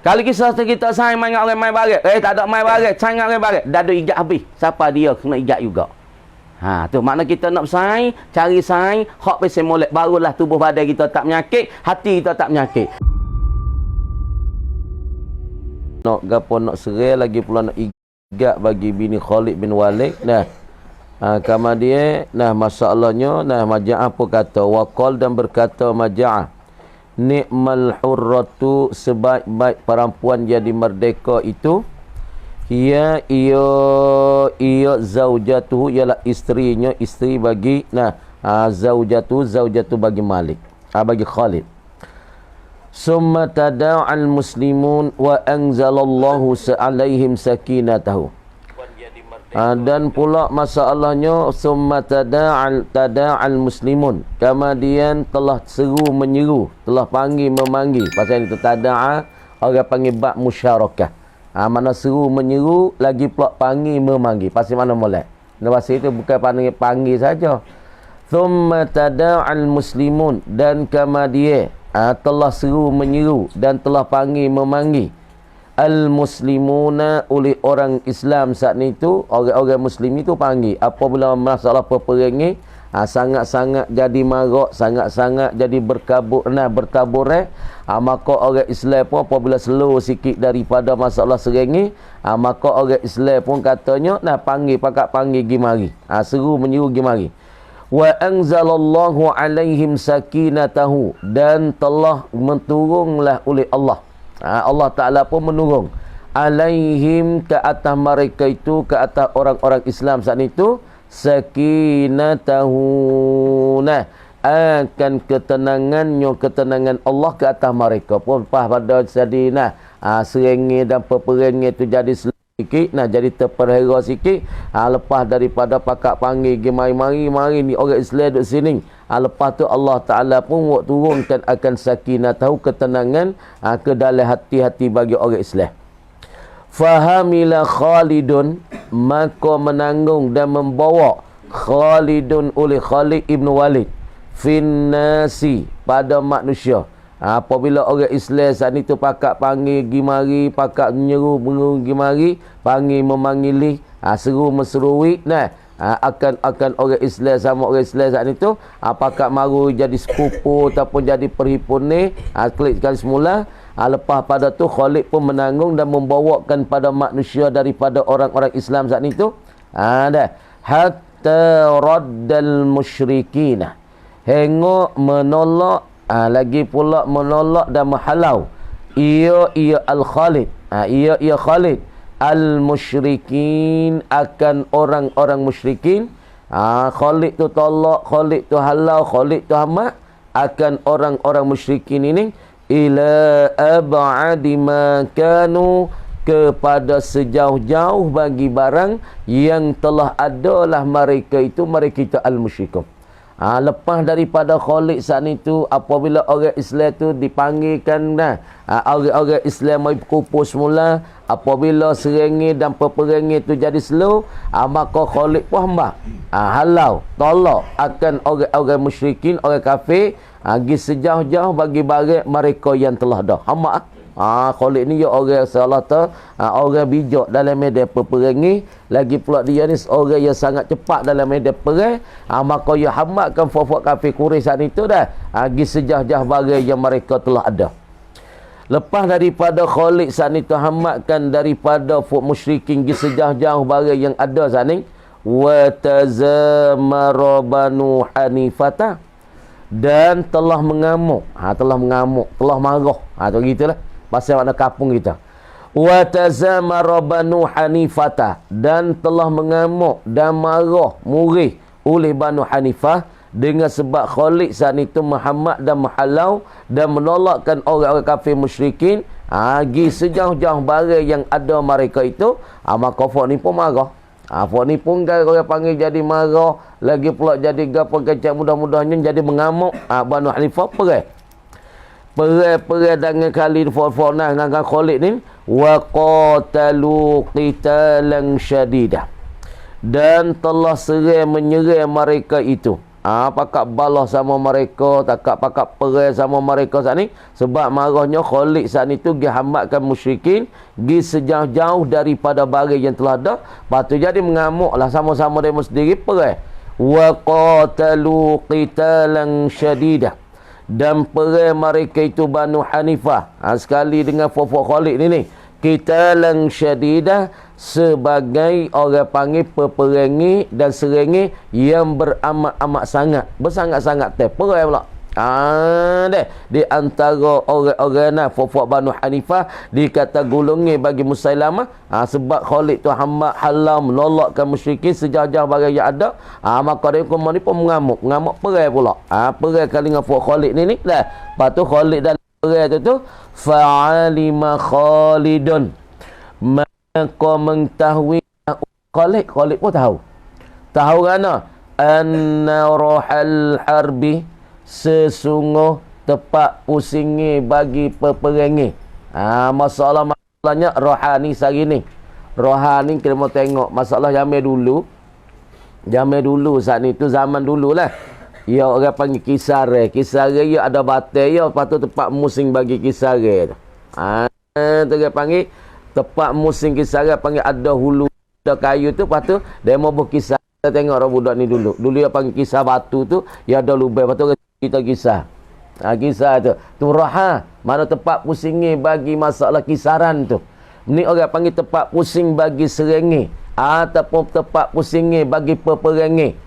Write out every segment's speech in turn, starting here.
Kalau kisah kita sayang main orang main barat, tak ada main barat, sayang orang barat, dah ada igat habis. Siapa dia kena igat juga. Ha, tu makna kita nak bersaing, cari saing, hak pesen molek, barulah tubuh badan kita tak menyakit, hati kita tak menyakit. Nak gapo nak serai lagi pula nak igat bagi bini Khalid bin Walid. Nah, kemudian masalahnya Maja'ah pun kata waqal dan berkata Maja'ah, ni'mal hurratu, sebaik-baik perempuan jadi merdeka itu, ia zaujatuhu, ialah isterinya, isteri bagi zaujatu bagi Malik, bagi Khalid. Summa tada'al muslimun wa anzalallahu alaihim sakinatahu. Dan pula masalahnya summa tada'al muslimun, kemudian telah seru menyeru, telah panggil memanggil. Pasal itu tada'a orang panggil bab musyarakah. Mana seru menyeru lagi pula panggil memanggil. Pasal mana molek? Pasal itu bukan panggil saja. Thumma tada'al muslimun, dan kemudian telah seru menyeru dan telah panggil memanggil al-muslimuna, oleh orang Islam saat itu, orang-orang muslim itu panggil apabila masalah peperangan sangat-sangat jadi marak, sangat-sangat jadi bertabur, maka orang Islam pun apabila slow sikit daripada masalah serangan, maka orang Islam pun katanya panggil pergi mari, seru menyeru pergi mari. Wa anzalallahu alaihim sakinatahu, dan telah menurunlah oleh Allah, Allah Ta'ala pun menurun alaihim, ke atas mereka itu, ke atas orang-orang Islam saat itu, sakinatahu, akan ketenangan Allah ke atas mereka pun. Pada jadi serengi dan peperangan itu jadi sikit, jadi terperhera sikit. Lepas daripada pakak panggil mari ni orang Islam duduk sini, lepas tu Allah Ta'ala pun turunkan akan sakinatahu, ketenangan ke dalam hati-hati bagi orang Islam. Fahamila Khalidun, maka menanggung dan membawa Khalidun oleh Khalid ibn Walid finnasi, pada manusia. Apabila orang Islam saat itu pakak panggil gimari, pakak menyeru gimari, panggil memangili, seru meserui, akan orang Islam sama orang Islam saat itu, pakak maru jadi sepupu ataupun jadi perhipun ni, klik sekali semula. Lepas pada tu Khalid pun menanggung dan membawakan pada manusia daripada orang-orang Islam saat itu, hatta raddal musyrikin, hingga menolak, lagi pula menolak dan menghalau ia al-Khalid, ia Khalid al-musyrikin, akan orang-orang musyrikin. Khalid tu tolak, Khalid tu halau, Khalid tu hamat akan orang-orang musyrikin ini, ila ab'adi ma kanu, kepada sejauh-jauh bagi barang yang telah adalah mereka itu al-musyrikun. Lepas daripada Khalid saat itu, apabila orang Islam tu dipanggilkan, orang-orang Islam mai berkumpul semula, apabila serengi dan peperangan itu jadi slow, maka Khalid pun hamba, halau, tolak akan orang-orang musyrikin, orang kafir, pergi sejauh-jauh bagi barang mereka yang telah dah hamba. Khalid ni orang salah tu, orang bijak dalam medan peperangan, lagi pula dia ni orang yang sangat cepat dalam medan perang, maka ia hamatkan fafak kafir Quraisy saat itu pergi sejauh-jauh barang yang mereka telah ada. Lepas daripada Khalid saat itu hamatkan daripada musyrikin pergi sejauh-jauh barang yang ada saat ni, wa tazamara banu Hanifah, dan telah mengamuk, telah marah, tu gitulah pasal makna kampung kita. Wa tazamara banu Hanifah, dan telah mengamuk dan marah murih oleh Banu Hanifah, dengan sebab Khalid saat itu Muhammad dan menghalau dan menolakkan orang-orang kafir musyrikin, pergi sejauh-jauh barang yang ada mereka itu, maka Fok ni pun marah. Fok ni pun orang panggil jadi marah, lagi pula jadi gapo kecak, mudah-mudahnya jadi mengamuk. Banu Hanifah perang dengan kali Fok dengan Khalid ni, wa qatalu qitalan syadidah, dan telah serang menyerang mereka itu, Pakak balah sama mereka, pakak perai sama mereka saat ni. Sebab marahnya Khalid saat ni tu pergi hambatkan musyrikin, pergi sejauh-jauh daripada baris yang telah ada. Lepas tu jadi mengamuklah sama-sama dia sendiri perai. Wa qatalu qitalan syadidah. Dan perai mereka itu Banu Hanifah. Sekali dengan Fofok Khalid ni. Qitalan syadidah, sebagai orang panggil peperangi dan serengi yang beramat-amat sangat. Bersangat-sangat perai pula. Di antara orang-orang Fofok Banu Hanifah dikata golongi bagi Musailamah, sebab Khalid tu hamba halau menolakkan musyrikin sejauh-jauh bagai yang ada. Maka dia pun mengamuk perai pula. Perai kali dengan Fofok Khalid ni dah. Lepas tu Khalid dan perai tu fa'alima Khalidun, maka mengetahui Khalid pun tahu kerana anna rohal harbi, sesungguh tepat pusingi bagi peperangi. Masalahnya rohani sehari ni. Rohani kita mau tengok masalah zaman dulu saat ni tu, zaman dululah. Ya orang panggil kisare. Kisare ya ada batai ya, lepas tu tepat musim bagi kisare tu. Tu dia panggil tepat musim kisare, panggil ada hulu, ada kayu tu, lepas tu dia mau berkisar. Kita tengok orang budak ni dulu. Dulu dia panggil kisah batu tu, ya ada lubang, lepas tu kita kisah. Kisah tu roha, mana tepat pusingi bagi masalah kisaran tu. Ni orang panggil tepat pusing bagi serengi, ataupun tepat pusingi bagi peperangi.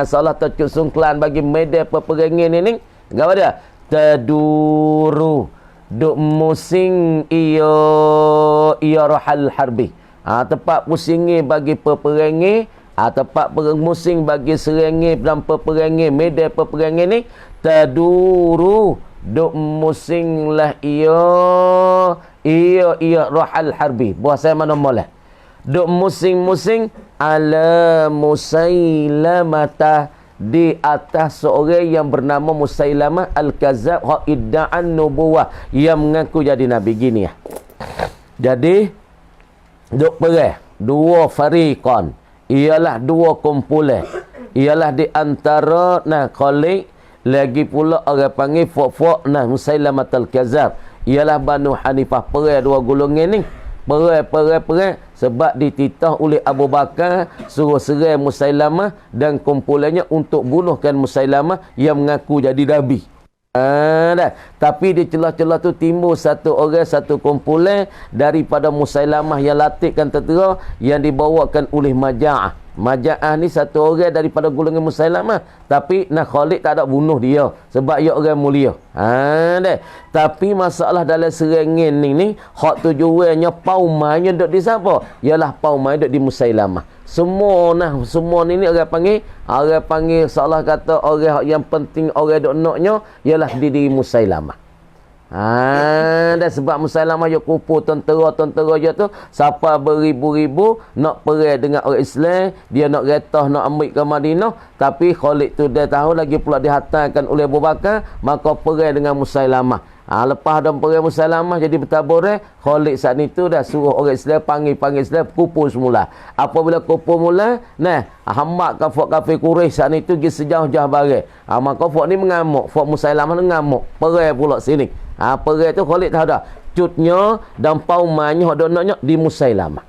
Salah tercut sungklan bagi medan peperangi ni apa dia? Taduru, duk musing iyo rohal harbi. Tepat pusingi bagi peperangi, tepat musing bagi serengi dan peperangi, medan peperangi ni taduru, duk musing lah iyo rohal harbi. Bahasa mana moleh? Duk musing-musing ala Musailamah, di atas seorang yang bernama Musailamah al-Kazab, idda'an nubuwah, yang mengaku jadi nabi. Gini ya. Jadi duk perai dua fariqan, ialah dua kumpulan, ialah di antara Khalid, lagi pula orang panggil Fok Musailamah al-Kazab, ialah Banu Hanifah. Perai dua golongan ni. Perai sebab dititah oleh Abu Bakar suruh serai Musailamah dan kumpulannya untuk bunuhkan Musailamah yang mengaku jadi nabi. Tapi di celah-celah tu timbul satu orang, satu kumpulan daripada Musailamah yang latihkan tentera, yang dibawakan oleh Maja'ah. Maja'ah ni satu orang daripada golongan Musailamah, tapi Khalid tak ada bunuh dia sebab dia orang mulia. Tapi masalah dalam serangan ni hak tujuannya paumanya duduk di siapa? Ialah paumanya duduk di Musailamah. Semua ni orang panggil salah kata orang yang penting orang duk naknya ialah di diri Musailamah. Dan sebab Musailamah dia kumpul tentera dia tu sampai beribu-ribu nak perai dengan orang Islam, dia nak retah nak ambil ke Madinah, tapi Khalid tu dia tahu lagi pula dihantarkan oleh Abu Bakar, maka perai dengan Musailamah. Lepas ada perai Musailamah jadi bertaburan, Khalid saat ni tu dah suruh orang Islam panggil Islam kumpul semula. Apabila kumpul mula, hambak kafir Quraisy saat ni tu pergi sejauh-jauh barat. Maka Fok ni mengamuk, Fok Musailamah ni mengamuk, perai pula sini. Perai tu Khalid tahu dah cutnya dan paumannya hak donaknya di Musailamah.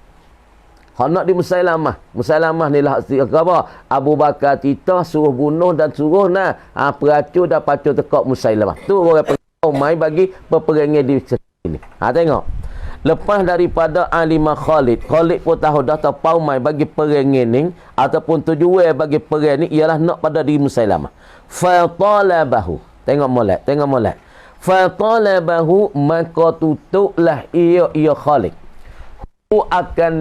Hak nak di Musailamah. Musailamah ni lah apa? Abu Bakar titah suruh bunuh dan suruh peracun dan pacu tekak Musailamah. Tu orang paumai bagi peperangan di sini. Tengok. Lepas daripada alimah Khalid pun tahu dah tahu paumai bagi perangan ni ataupun tujuan bagi perang ni ialah nak pada di Musailamah. Fa talabahu. Tengok molek. Fatalabahu, maka tutuplah ia Khalid akan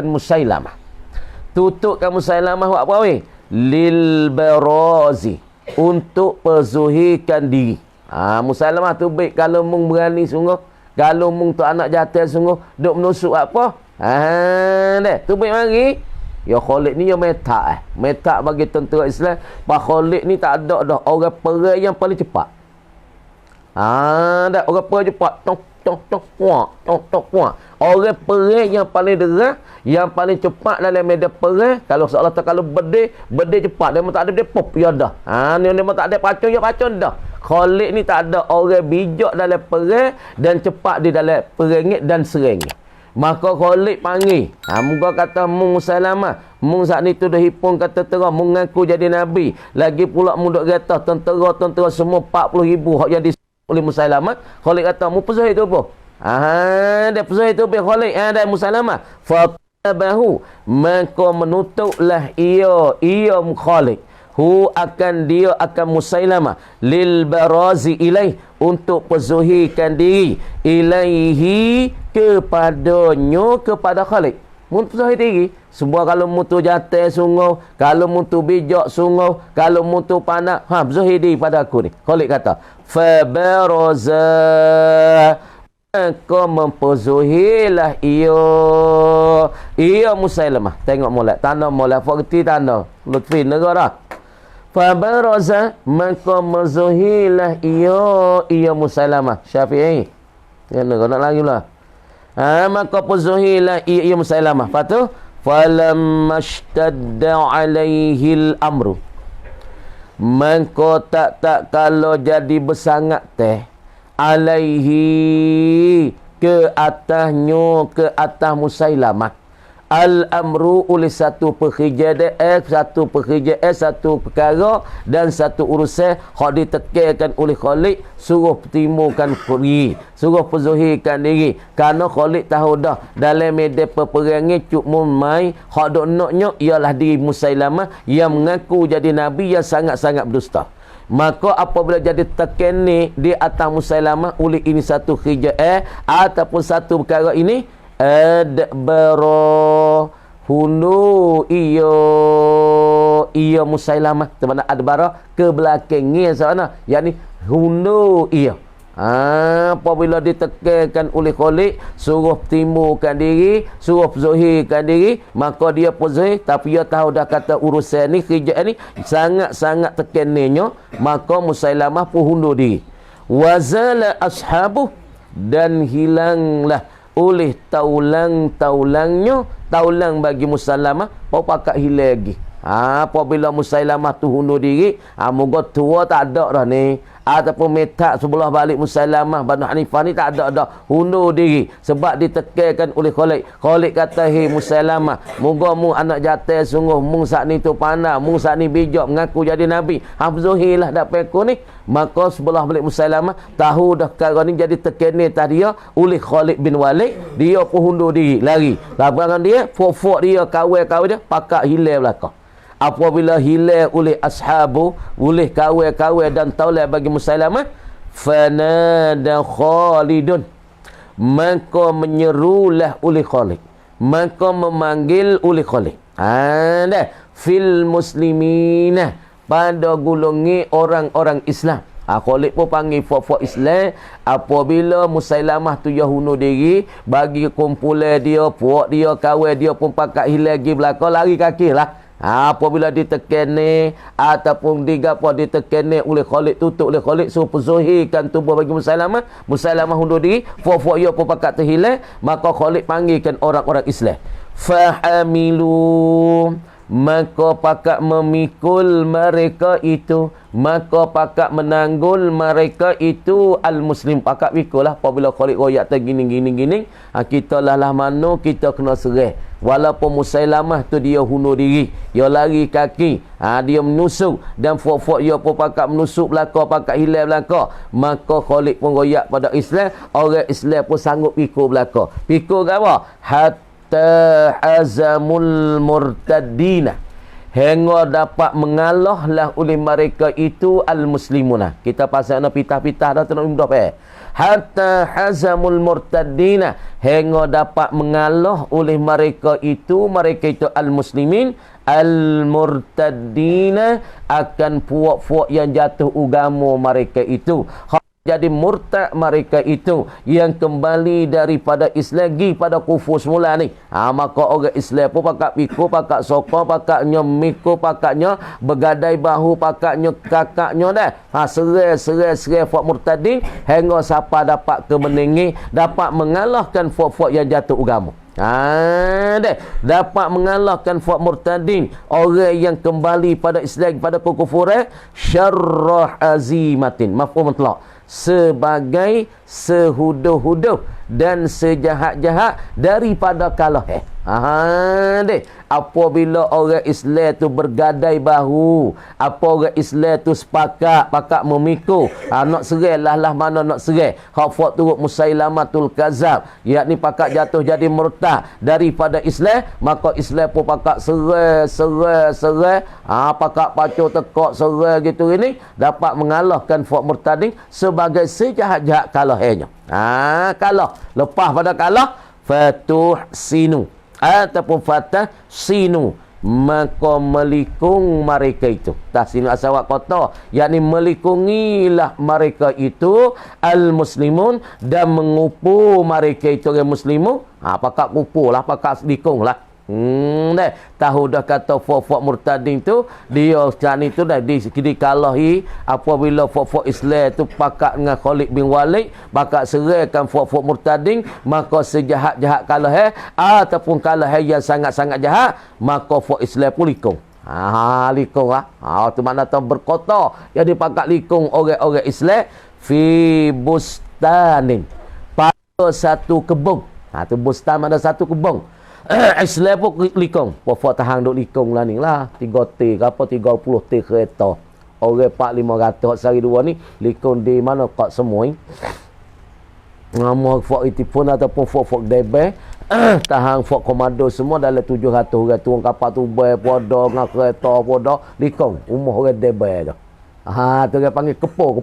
Musailamah. Tutupkan Musailamah buat apa weh? Lil barazi, untuk perzuhirkan diri. Musailamah tu baik kalau mung berani sungguh, kalau mung tu anak jantan sungguh duk menusuk apa? Tu baik mari. Ya Khalid ni ya metak bagi tentera Islam. Pak Khalid ni tak ada dah orang perang yang paling cepat. Dah orang perang cepat. puak. Orang perang yang paling deras, yang paling cepat dalam medan perang, kalau seolah kalau berdeh cepat, dia tak ada dia pop ya dah. Ni dia tak ada pacun dah. Khalid ni tak ada orang bijak dalam perang dan cepat di dalam perangit dan serang. Maka Khalid panggil. Muka kata Musailamah. Saat ni tu dah hipung kata terang mengaku jadi nabi. Lagi pula muduk kata tentera semua 40,000 hak yang disuruh oleh Musailamah. Khalid kata mu pesuh itu apa? Dia pesuh itu apa Khalid? Dan Musailamah. Fatabahu. Maka menutuplah ia Khalid. Dia akan Musailamah lil barazi ilaih, untuk perzuhirkan diri ilaihi kepada Khalid. Mun perzuhir diri semua, kalau mutu jatuh sungguh, kalau mutu bijak sungguh, kalau mutu panak, perzuhir diri pada aku ni. Khalid kata fa baraza, maka memperzuhirlah ia Musailamah. Tengok molek tanda molek fakti tanda Lutfi negara. Fabaraza, maka mazuhilah ia Musailamah. Syafi'i. Ya nak lagi lah. Maka mazuhilah ia Musailamah. Lepas tu, falamma ishtadda alaihi al-amru. Maka tak kalau jadi bersangat alaihi ke atas Musailamah. Al-amru oleh satu pekerjaan, satu perkara dan satu urusan hak ditekankan oleh Khalid, suruh timurkan diri, suruh perzuhirkan diri. Kerana Khalid tahu dah dalam medan peperangan cuk mai hak dok naknya ialah diri Musailamah yang mengaku jadi nabi yang sangat-sangat berdusta. Maka apabila jadi tekan ni di atas Musailamah oleh ini satu kerjaan ataupun satu perkara ini, adbara hundu iya Musailamah, temana adbara ke belakangnya sana, yakni hundu iya. Apabila ditekankan oleh Khalid, suruh timurkan diri, suruh zuhirkan diri, maka dia pun zuhir, tapi dia tahu dah kata urusan ni, kerjaan ni sangat-sangat tekannya, maka Musailamah pun hundur diri. Wazala ashabuh, dan hilanglah oleh taulang bagi Musailamah, pau pakat hilang lagi. Apabila Musailamah tu hundur diri, moga tua tak ada dah ni, ataupun metak sebelah balik Musailamah Banu Hanifah ni tak ada dah, hundur diri sebab ditekankan oleh Khalid. Khalid kata, hei Musailamah, moga mu anak jantan sungguh, mu saat ni tu pandai, mu saat ni bijak, mengaku jadi nabi, hafzuhilah dapat aku ni. Maka sebelah balik Musailamah tahu dah perkara ni jadi tekan tadi dia oleh Khalid bin Walid, dia pun hundur diri lari. Lapangan dia fok dia kawal dia pakat hilang belakang. Apabila hilang oleh ashabu, oleh kawal dan taulah bagi Musailamah, fanada Khalidun, maka menyerulah oleh Khalid, maka memanggil oleh Khalid fil muslimina, pada golongan orang-orang Islam. Khalid pun panggil fok Islam. Apabila Musailamah tu hundur diri, bagi kumpulan dia, puak dia, kawan dia pun pakat hilang lagi belakang, lari kaki lah. Apabila ditekan ni ataupun ditekan oleh Khalid, tutup oleh Khalid, suruh perzuhirkan tubuh bagi Musailamah, Musailamah hundur diri, fok dia pun pakat terhilang, maka Khalid panggilkan orang-orang Islam. Fahamilu, maka pakat memikul mereka itu, maka pakat menanggul mereka itu al-muslim, pakat mikul lah. Apabila Khalid royak tak gini kita lah mana kita kena serah. Walaupun Musailamah tu dia hundur diri, dia lari kaki, dia menusuk, dan fok dia pun pakat menusuk belakang, pakat hilang belakang, maka Khalid pun royak pada Islam. Orang Islam pun sanggup pikul belakang. Pikul ke apa? Hatta azamul murtaddina, hingga dapat mengalahlah oleh mereka itu al-muslimuna. Kita pasal nak pitah-pitah dah tu nak mudah hatta hazamul murtaddina, hingga dapat mengalah oleh mereka itu al-muslimin, al-murtaddina, akan puak-puak yang jatuh agama mereka itu. jadi murtad mereka itu yang kembali daripada Islam pergi pada kufur semula ni. Maka orang Islam pun pakak pikul, pakak sokong, pakaknya mikul, pakaknya bergadai bahu, pakaknya kakaknya dah. Serai fok murtadin hingga siapa dapat kemenangan, dapat mengalahkan fok-fok yang jatuh agama. Dapat mengalahkan fok murtadin, orang yang kembali pada Islam, pada kekufuran, syarrah azimatin, mafhum mutlaq, sebagai sehuduh-huduh dan sejahat-jahat daripada kalah. Apabila orang Islam tu bergadai bahu, apa orang Islam tu sepakat, pakat memikul, nak serai lah mana nak serai. Hak fak turut Musailamatul Kazab, yakni pakat jatuh jadi murtad daripada Islam, maka Islam pun pakat serai, pakat pacul tekak serai gitu ini, dapat mengalahkan fak murtadin sebagai sejahat-jahat kalahnya. Kalah, lepas pada kalah, fatuh sinu ataupun fatah sinu, maka melikung mereka itu. Tahsinu asawak kota, yakni melikungilah mereka itu al-muslimun, dan mengupu mereka itu orang muslimun. Pakak kupu lah, pakak likung lah. Tahu dah kata fok-fok murtadin tu, dia sekarang itu dah dikalahi apabila fok-fok Islam tu pakat dengan Khalid bin Walid, pakat seraikan fok-fok murtadin, maka sejahat-jahat kalah ataupun kalah yang sangat-sangat jahat, maka fok Islam pun likung. Likung lah. Tu makna tu berkota, jadi pakat likung orang-orang Islam fi bustanin, pada satu kebun. Tu bustan ada satu kebun. Islam pun likung. Pofok tahang duk likung lah ni lah. 3T ke apa, 30T kereta. Orang 4-500 sehari dua ni likung di mana kat semua ni. Nama fok itipun ataupun fok debel. Tahang fok komando semua dalam 700 orang. Turun kapal tu podo dengan kereta podo likung. Umur orang debel tu. Tu orang panggil kepo.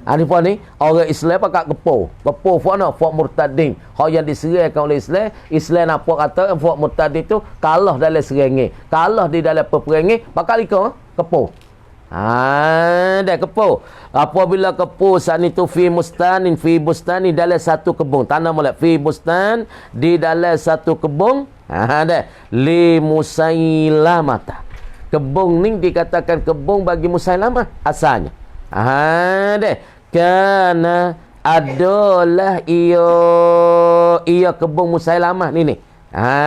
Ni pun ni orang Islam pakat kepo fok nak fok murtadin, hak yang diserahkan oleh Islam apa kata fok murtadin tu kalah dalam serangan, kalah di dalam peperangan, pakat likung kepo. Dah kepo. Apabila kepo saat itu fi bustani dalam satu kebun, tanam molek fi bustan di dalam satu kebun. Dah li Musailamah. Kebun ni dikatakan kebun bagi Musailamah asalnya. Kerana adalah ia kebun Musailamah ni.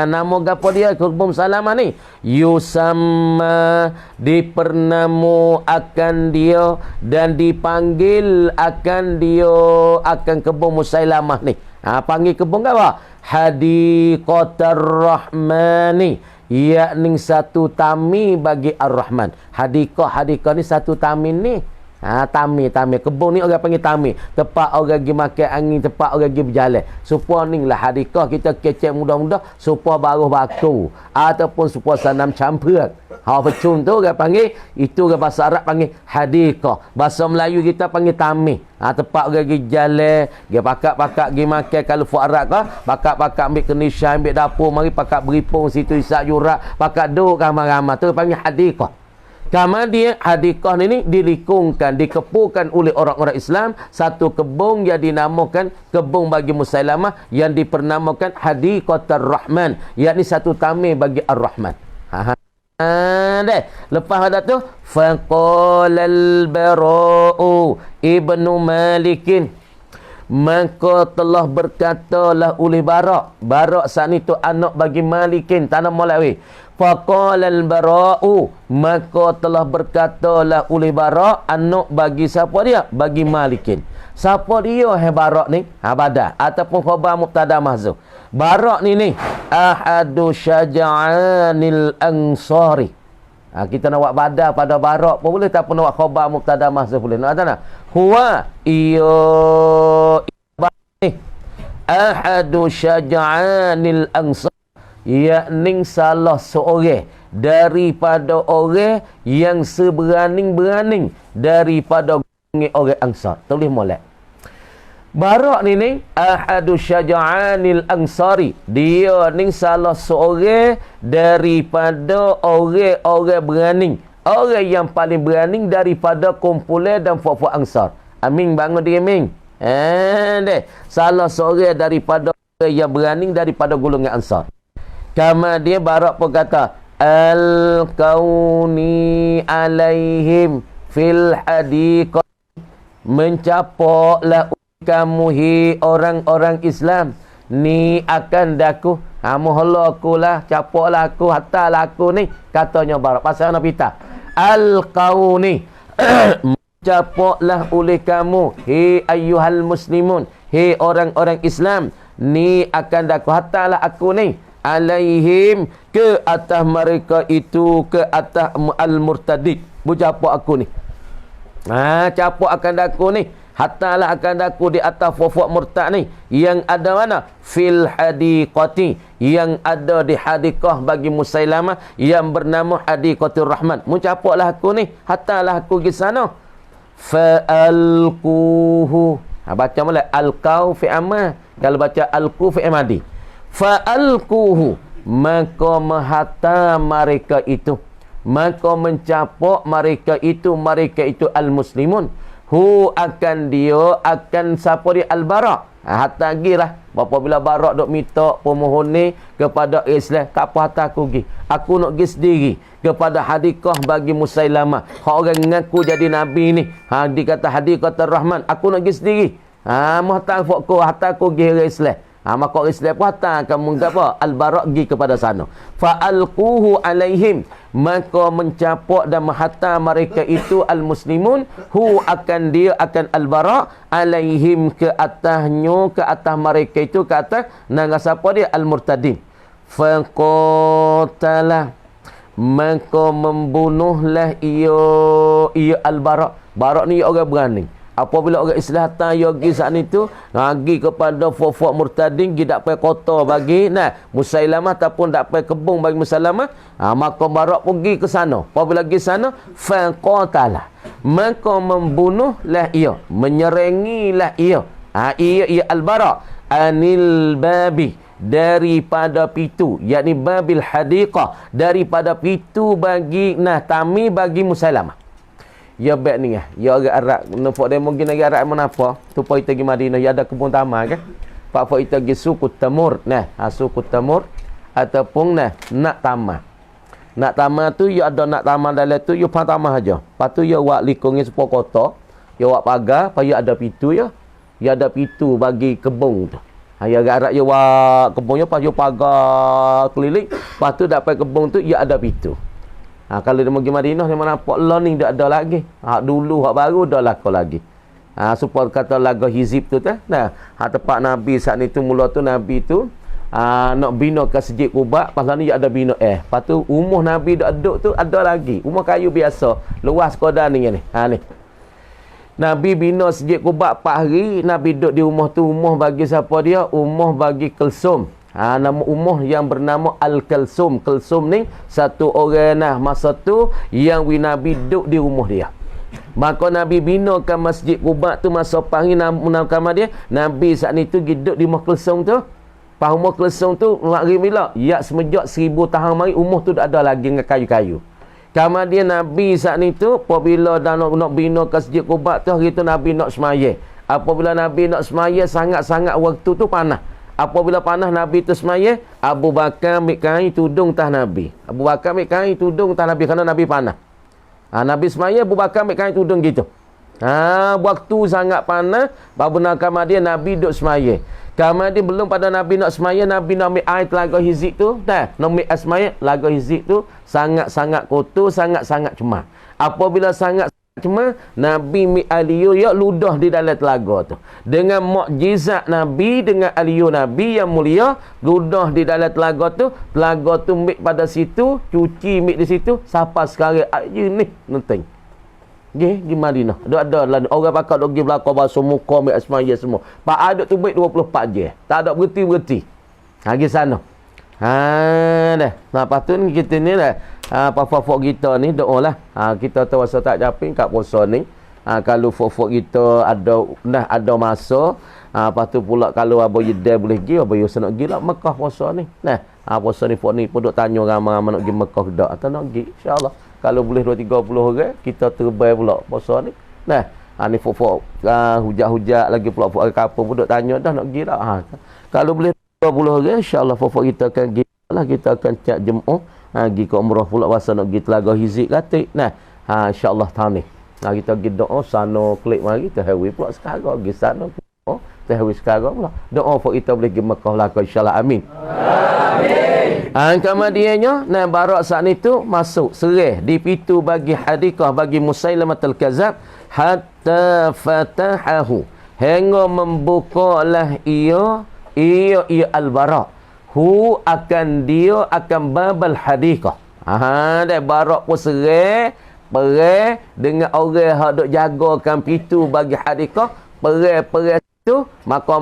Nama gapo dia kebun Musailamah ni? Yusamma, dipernamu akan dia dan dipanggil akan dia, akan kebun Musailamah ni. Panggil kebun apa? Hadiqatar Rahmani, yakni satu tami bagi Ar-Rahman. Hadiqah ni satu tami ni. Tami. Kebun ni orang panggil tami. Tempat orang pergi makan angin, tempat orang pergi berjalan. Supaya ni lah hadikah kita kecek mudah-mudah, supaya baru baku. Ataupun supaya sanam campur. Pecun tu orang panggil, itu orang bahasa Arab panggil hadikah. Bahasa Melayu kita panggil tami. Tempat orang pergi jalan, dia pakak-pakak pergi makan. Kalau fuak Arab kah, pakak-pakak ambil kenisah, ambil dapur, mari pakak beripung situ isak jurak, pakak duduk ramai-ramai. Tu panggil hadikah. Kemudian hadikah ini dilikungkan, dikepukan oleh orang-orang Islam satu kebun yang dinamakan kebun bagi Musailamah, yang dipernamakan Hadiqatar Rahman, yakni satu tami bagi Ar-Rahman. Lepas ada tu faqalal Bara'u ibnu Malikin, maka telah berkatalah oleh Bara' saat itu anak bagi Malikin, tanam Malawi. Faqalal Bara'u, maka telah berkatalah oleh Bara' anak bagi siapa dia? Bagi Malikin. Siapa dia Bara' ni? Badah ataupun khabar mubtada mahzuf. Bara' ni ahadu syaja'anil ansari. Kita nak buat badal pada Bara' pun boleh, tak pun nak buat khabar mubtada mahzuf boleh. Nak tak nak? Huwa ni ahadu syaja'anil ansari, yakni salah seorang daripada orang yang seberani-berani daripada orang Ansar. Tulis molek. Bara' ni ahadu syaja'anil ansari, dia ni salah seorang daripada orang-orang berani, orang yang paling berani daripada kumpulan dan fak-fak Ansar. Amin bangun diri Amin. Deh. Salah seorang daripada yang berani daripada golongan Ansar. Kama dia barak pun kata al-kauni alaihim fil hadiqah, mencapoklah kamu hi orang-orang Islam ni akan daku mohon aku lah, capoklah aku, hatalah aku ni, katanya barak pasal nak pita al-kauni mencapoklah oleh kamu hi ayyuhal muslimun, hi orang-orang Islam ni akan daku, hatalah aku ni alaihim ke atas mereka itu, ke atas al-murtadid, capok aku ni. Capok akan daku ni, hatalah akan daku di atas fofok murtad ni, yang ada mana? Fil hadiqati, yang ada di hadiqah bagi Musailamah yang bernama Hadiqatul Rahman. Capoklah aku ni, hatalah aku pergi sana. Fa'alquhu, baca mula alqau fi amma, kalau baca alqu fi amadi. Fa'alquhu, maka menghata mereka itu, maka mencapok mereka itu al-muslimun, hu akan dia, akan siapa dia? Al-Bara'. Hatta gilah apabila Bara' dok minta pemohon ni kepada Islam, tak apa hatta aku pergi, aku nak pergi sendiri kepada hadiqah bagi Musailamah, orang ngaku jadi nabi ni, dikata Hadiqatul Rahman, aku nak pergi sendiri. Hatta aku pergi ke Islam. Maka Islam pun hantar kamu apa? Al-Bara' pergi kepada sana. Fa'alquhu alaihim, maka mencapok dan menghantar mereka itu al-muslimun, hu akan dia, akan Al-Bara' alaihim, ke atasnya, ke atas mereka itu, ke atas naga siapa dia? Al-murtadin. Faqatalah, maka membunuhlah ia Al-Bara'. Bara' ni orang berani. Apabila orang Islam datang yogi saat itu, pergi kepada fofok murtadin, dia tak payah kota bagi Musailamah, ataupun tak payah kebun bagi Musailamah, maka Bara' pergi ke sana. Apabila pergi sana, faqatalah, maka membunuhlah ia, menyerangilah ia, ia Al-Bara' anil babi, daripada pintu, yakni babil hadiqah, daripada pintu bagi tami bagi Musailamah. Ya baik ni ya orang Arab nampak dia mungkin lagi Arab mana apa tu pai pergi Madinah, ya ada kebun taman kan, pak kita pergi suku Tamur, suku Tamur ataupun nak taman. Nak taman tu ya ada nak taman dalam tu you taman aja. Lepas tu ya buat likungi sepuluh kota, ya buat pagar, paya ada pintu ya ada pintu bagi kebun tu. Ya orang Arab ya buat kebunnya pas you pagar keliling, lepas tu dapat kebun tu ya ada pintu. Kalau dia pergi Madinah, dia nampak lah ni tak ada lagi. Dulu, baru dah laku lagi. Supaya kata lagu hizib tu tempat Nabi saat itu, mula tu Nabi tu nak bina ke Masjid Quba, pasal ni ada bina lepas tu umur Nabi dah duduk tu ada lagi. Umur kayu biasa, luas sekadar ni ni. Nabi bina Masjid Quba 4 hari, Nabi duduk di rumah tu. Rumah bagi siapa dia? Rumah bagi Kulsum. Nama umur yang bernama Al-Kulsum. Kulsum ni satu orang masa tu yang Nabi duduk di rumah dia. Maka Nabi binakan Masjid Quba tu masa pagi nama dia. Nabi saat ni tu duduk di rumah Kulsum tu. Pas rumah Kulsum tu hari bila? Ya semenjak 1000 tahun mari umur tu tak ada lagi dengan kayu-kayu. Kemudian Nabi saat ni tu apabila dah nak binakan Masjid Quba tu, hari tu Nabi nak semaya. Apabila Nabi nak semaya, sangat-sangat waktu tu panas. Apabila panas Nabi tu semaya, Abu Bakar ambil kain tudung tah Nabi. Abu Bakar ambil kain tudung tah Nabi kerana Nabi panas. Nabi semaya, Abu Bakar ambil kain tudung gitu. Waktu sangat panas, babu Kemudian Nabi duduk semaya. Kemudian belum pada Nabi nak semaya, Nabi nak ambil air telaga hizib tu. Nak ambil air semaya, telaga hizib tu sangat-sangat kotor, sangat-sangat cemar. Apabila sangat cuma Nabi mi aliyu ya ludah di dalam telaga tu. Dengan mukjizat Nabi, dengan aliyu Nabi yang mulia, ludah di dalam telaga tu mik pada situ, cuci mik di situ, sampai sekarang aja ni nenteng. Di Madinah. Ada orang pakat dok pergi belakang basuh muka mik asmaya semua. Pak ada tu mik 24 je. Tak ada berhenti. Pergi sana. Dah. Lepas tu kita ni fofok kita ni doalah. Kita terasa tak caping kat puasa ni. Kalau fofok kita ada masa, lepas tu pula kalau Abu Yedai boleh pergi, Abu Yusuf nak pergi lah Mekah puasa ni. Puasa ni fok ni pun duk tanya ramai-ramai nak pergi Mekah dak atau nak pergi insya-Allah. Kalau boleh 2-30 orang kita terbaik pula puasa ni. Ni fok-fok hujat-hujat lagi pula kapal pun duk tanya dah nak pergi dah. Kalau boleh 20 hari insya-Allah fok kita akan pergi lah, kita akan cak jemaah pergi ke umrah pula pasal nak pergi Telaga Hizik Katik. Insya-Allah tahun ni. Kita pergi doa sana klik mari kita hawi pula sekarang pergi sana hawi sekarang pula. Doa fok kita boleh pergi Mekah lah insya-Allah. Amin. Kemudiannya barak saat itu masuk serih di pintu bagi hadikah bagi Musailamatul Kadzab hatta fatahahu hingga membukalah ia al-Bara hu akan dia akan babal hadikah. Dah barak pun serih perih dengan orang hak duk jagakan pintu bagi hadikah perih tu maka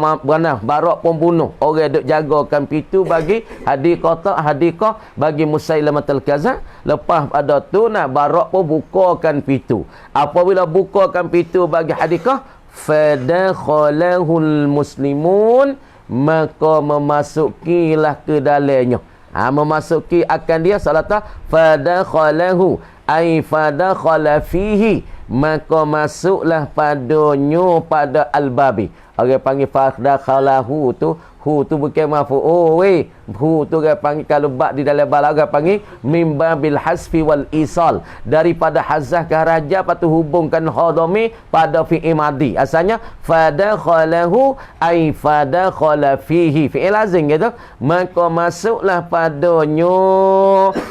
barak pun bunuh orang duk jagakan pintu bagi hadikah bagi Musailamatul Kadzab. Lepas pada tu barak pun bukakan pintu. Apabila bukakan pintu bagi hadikah fadakhalahul muslimun maka memasukilah ke dalamnya. Memasuki akan dia salata fadakhalahu ay fadakhala fihi maka masuklah padanya pada al-babi. Orang panggil fadakhalahu tu hu tu bukan maf'ul hu tu orang panggil kalau bab di dalam balaghah panggil mim babil hasfi wal isal daripada hazah ke raja patu hubungkan hadami pada fi'il madi. Asalnya fadakhalahu ay fadakhala fihi fi'il lazim gitu. Maka masuklah padanya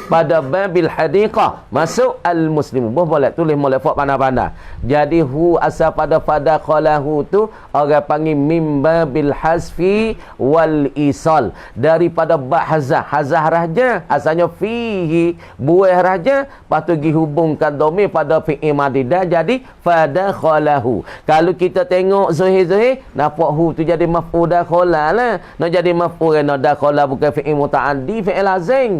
pada babil hadiqah masuk al muslimu. Boleh tulis molek fak pandai-pandai. Jadi hu asal pada fadakhalahu tu orang panggil mim babil hasfi wal isal daripada bahazah raja asalnya fihi buah raja patu gi hubungkan dhamir pada fi'il madi dah jadi fadakhalahu. Kalau kita tengok zahir nampak hu tu jadi maf'ul dakhala lah, nak jadi maf'ul nak dakhala bukan fi'il mutaaddi fi'il lazim.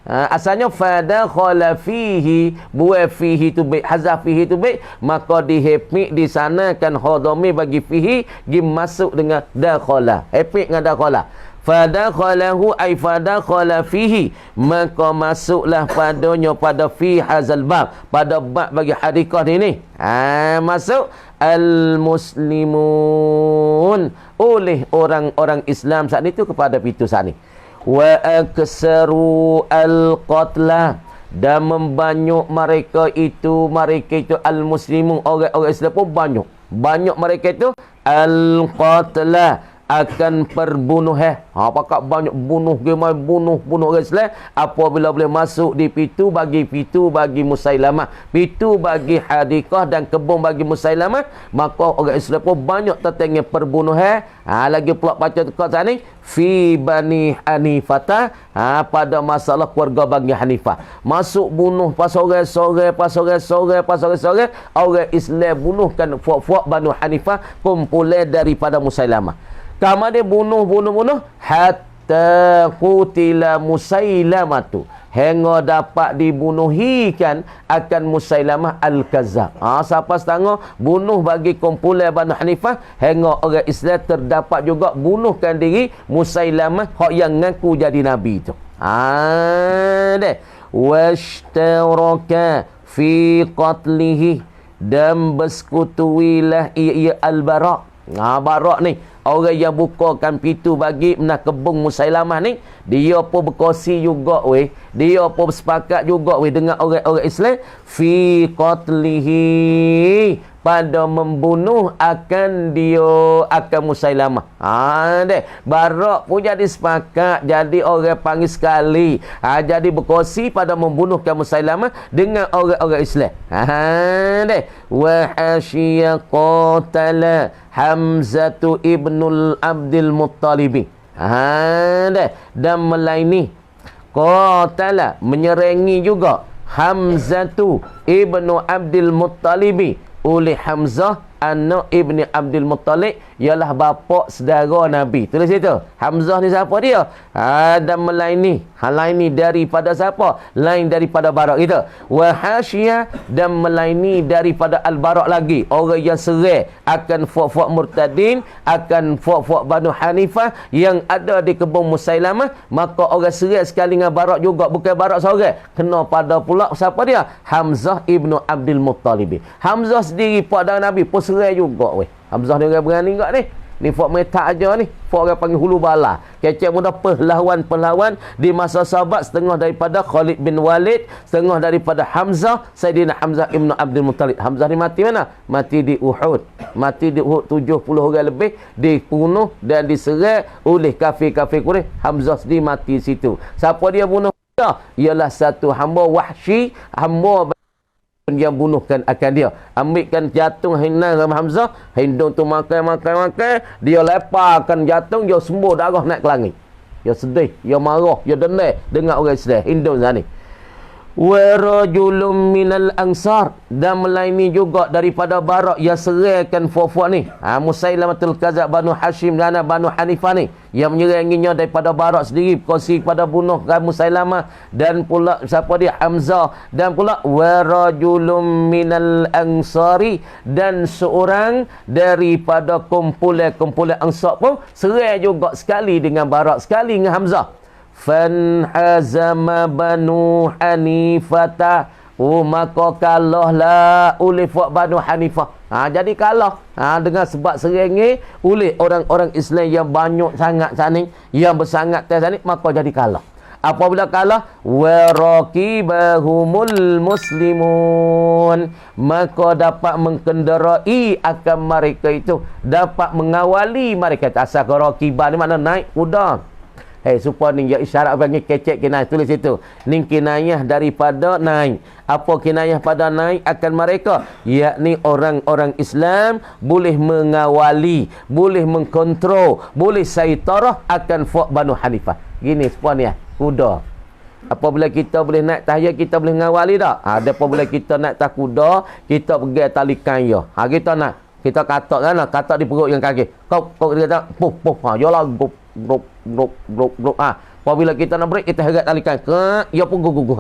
Asalnya fadakhala fihi buah fihi tu baik hazaf fihi tu baik maka dihepik di sana kan hadami bagi fihi gi masuk dengan dakhala hepik dengan dakhala fadakhalahu ay fadakhala fihi maka masuklah padanya pada fi hazal bab pada bab bagi hadikah ni masuk al muslimun oleh orang-orang Islam saat itu kepada pintu saat ni wa aksaru al-qatla dan membanyak mereka itu al-muslimun orang-orang Islam pun banyak mereka itu al-qatla akan perbunuhan. Apakah banyak bunuh orang Islam apabila boleh masuk di pintu bagi Musailamah, pintu bagi hadikah dan kebun bagi Musailamah, maka orang Islam pun banyak tertengah perbunuhan. Lagi pula baca dekat sini fi bani Hanifah pada masalah keluarga Bani Hanifah. Masuk bunuh pasore-sore orang Islam bunuhkan fuak-fuak Bani Hanifah kumpulan daripada Musailamah. Kemudian bunuh hatta qutila Musailamatu hingga dapat dibunuhikan akan Musailamah al-Kadzab. Siapa setengah bunuh bagi kumpulan Bani Hanifah hingga orang Islam terdapat juga bunuhkan diri Musailamah hak yang ngaku jadi nabi itu. Washtaraka fi qatlihi dan bersekutuilah ia al-Bara. Barak ni orang yang bukakan pintu bagi kebun Musailamah ni dia pun berkongsi juga dia pun sepakat juga dengan orang-orang Islam fi qatlihi pada membunuh akan Musailamah. Barak pun jadi sepakat jadi orang panggil sekali. Jadi berkongsi pada membunuhkan Musailamah dengan orang-orang Islam. Wa hasyiya qatala Hamzatu ibnul Abdul Muttalibi. Dan melaini qatala menyerangi juga Hamzatu ibnu Abdul Muttalibi oleh Hamzah anak ibni Abdul Muttalib ialah bapa saudara Nabi. Tulis situ. Hamzah ni siapa dia? Dan melaini. Laini daripada siapa? Lain daripada Barak kita. Wa Hasyiyah, dan melaini daripada Al-Barak lagi. Orang yang serai akan fuak-fuak murtadin, akan fuak-fuak Banu Hanifah yang ada di kebun Musailamah. Maka orang serai sekali dengan Barak juga. Bukan Barak seorang. Kena pada pula siapa dia? Hamzah ibnu Abdul Muttalib. Hamzah sendiri pada Nabi pun serai juga weh. Hamzah ni orang berani enggak ni? Ni fok metak aja ni. Fok orang panggil hulu bala. Kecek muda pahlawan-pahlawan di masa sahabat, setengah daripada Khalid bin Walid, setengah daripada Hamzah, Sayyidina Hamzah ibnu Abdul Muttalib. Hamzah ni mati mana? Mati di Uhud. Mati di Uhud, 70 orang lebih dibunuh dan diserang oleh kafir-kafir Quraisy. Hamzah sendiri mati situ. Siapa dia bunuh? Ialah satu hamba Wahsy, hamba yang bunuhkan akan dia. Ambilkan jantung Hindun sama Hamzah. Hindun tu makan. Dia lepaskan jantung, dia sembuh darah naik ke langit. Dia sedih, dia marah, dia dendam dengar orang Islam. Hindun sana ni. Wa rajulun minal ansar, dan melaini juga daripada Barak yang seraikan fuak-fuak ni. Musailamatul Kadzab Banu Hashim dan Banu Hanifah ni yang menyeranginya daripada Barak sendiri, berkongsi pada bunuh Musailamah, dan pula siapa dia? Hamzah. Dan pula wa rajulun minal ansari, dan seorang daripada kumpulan Ansar pun serai juga sekali dengan Barak, sekali dengan Hamzah. Fanhazama Banu Hanifata, maka kalahlah oleh fuak Banu Hanifah. Jadi kalah dengan sebab serengi oleh orang-orang Islam yang banyak sangat sana, yang bersangat sana, maka jadi kalah. Apabila kalah, warakibahumul muslimun, maka dapat mengkendarai akan mereka itu, dapat mengawali mereka. Asal rakibah ni makna naik kuda. Supaya ni ya isyarat bagi kecek kinayah, tulis situ. Ni kinayah daripada naik. Apa kinayah pada naik akan mereka? Yakni orang-orang Islam boleh mengawali, boleh mengkontrol, boleh saitarah akan fuak Banu Hanifah. Gini sepuluh ni kuda. Apabila kita boleh naik tahya, kita boleh mengawali tak? Apabila kita naik tak kuda, kita pergi tali kayu. Kita nak, kita katak kan, katak di perut yang kaki. Kau dia kata puh, yalah grup. Apabila kita nak break, kita herat talikan ya pun guguh.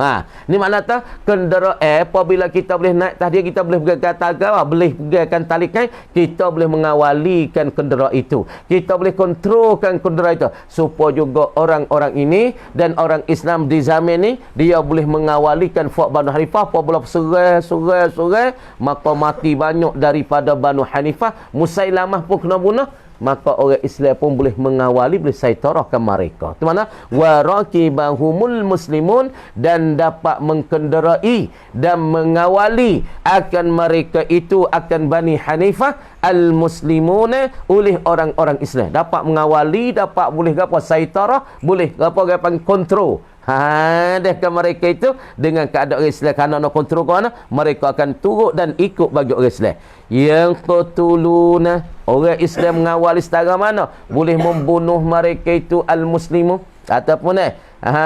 Ni makna tak kendera apabila kita boleh naik tahdia, kita boleh pegang tangga, boleh pegangkan talikan, kita boleh mengawalikan kendera itu, kita boleh kontrolkan kendera itu, supaya juga orang-orang ini dan orang Islam di zaman ni dia boleh mengawalikan fuak Banu Hanifah. Apabila surai, maka mati banyak daripada Banu Hanifah, Musailamah pun kena bunuh, maka orang Islam pun boleh mengawali, boleh saitarahkan mereka. Itu mana? Warakibahumul muslimun, dan dapat mengkendarai dan mengawali akan mereka itu, akan Bani Hanifah, al-muslimuna, oleh orang-orang Islam. Dapat mengawali, dapat boleh apa? Saitarah, boleh apa kontrol. Adakah mereka itu dengan keadaan orang Islam, kerana nak kontrol kerana mereka akan turut dan ikut bagi orang Islam. Yang qatuluna, orang Islam mengawali setara mana? Boleh membunuh mereka itu al-muslimun, ataupun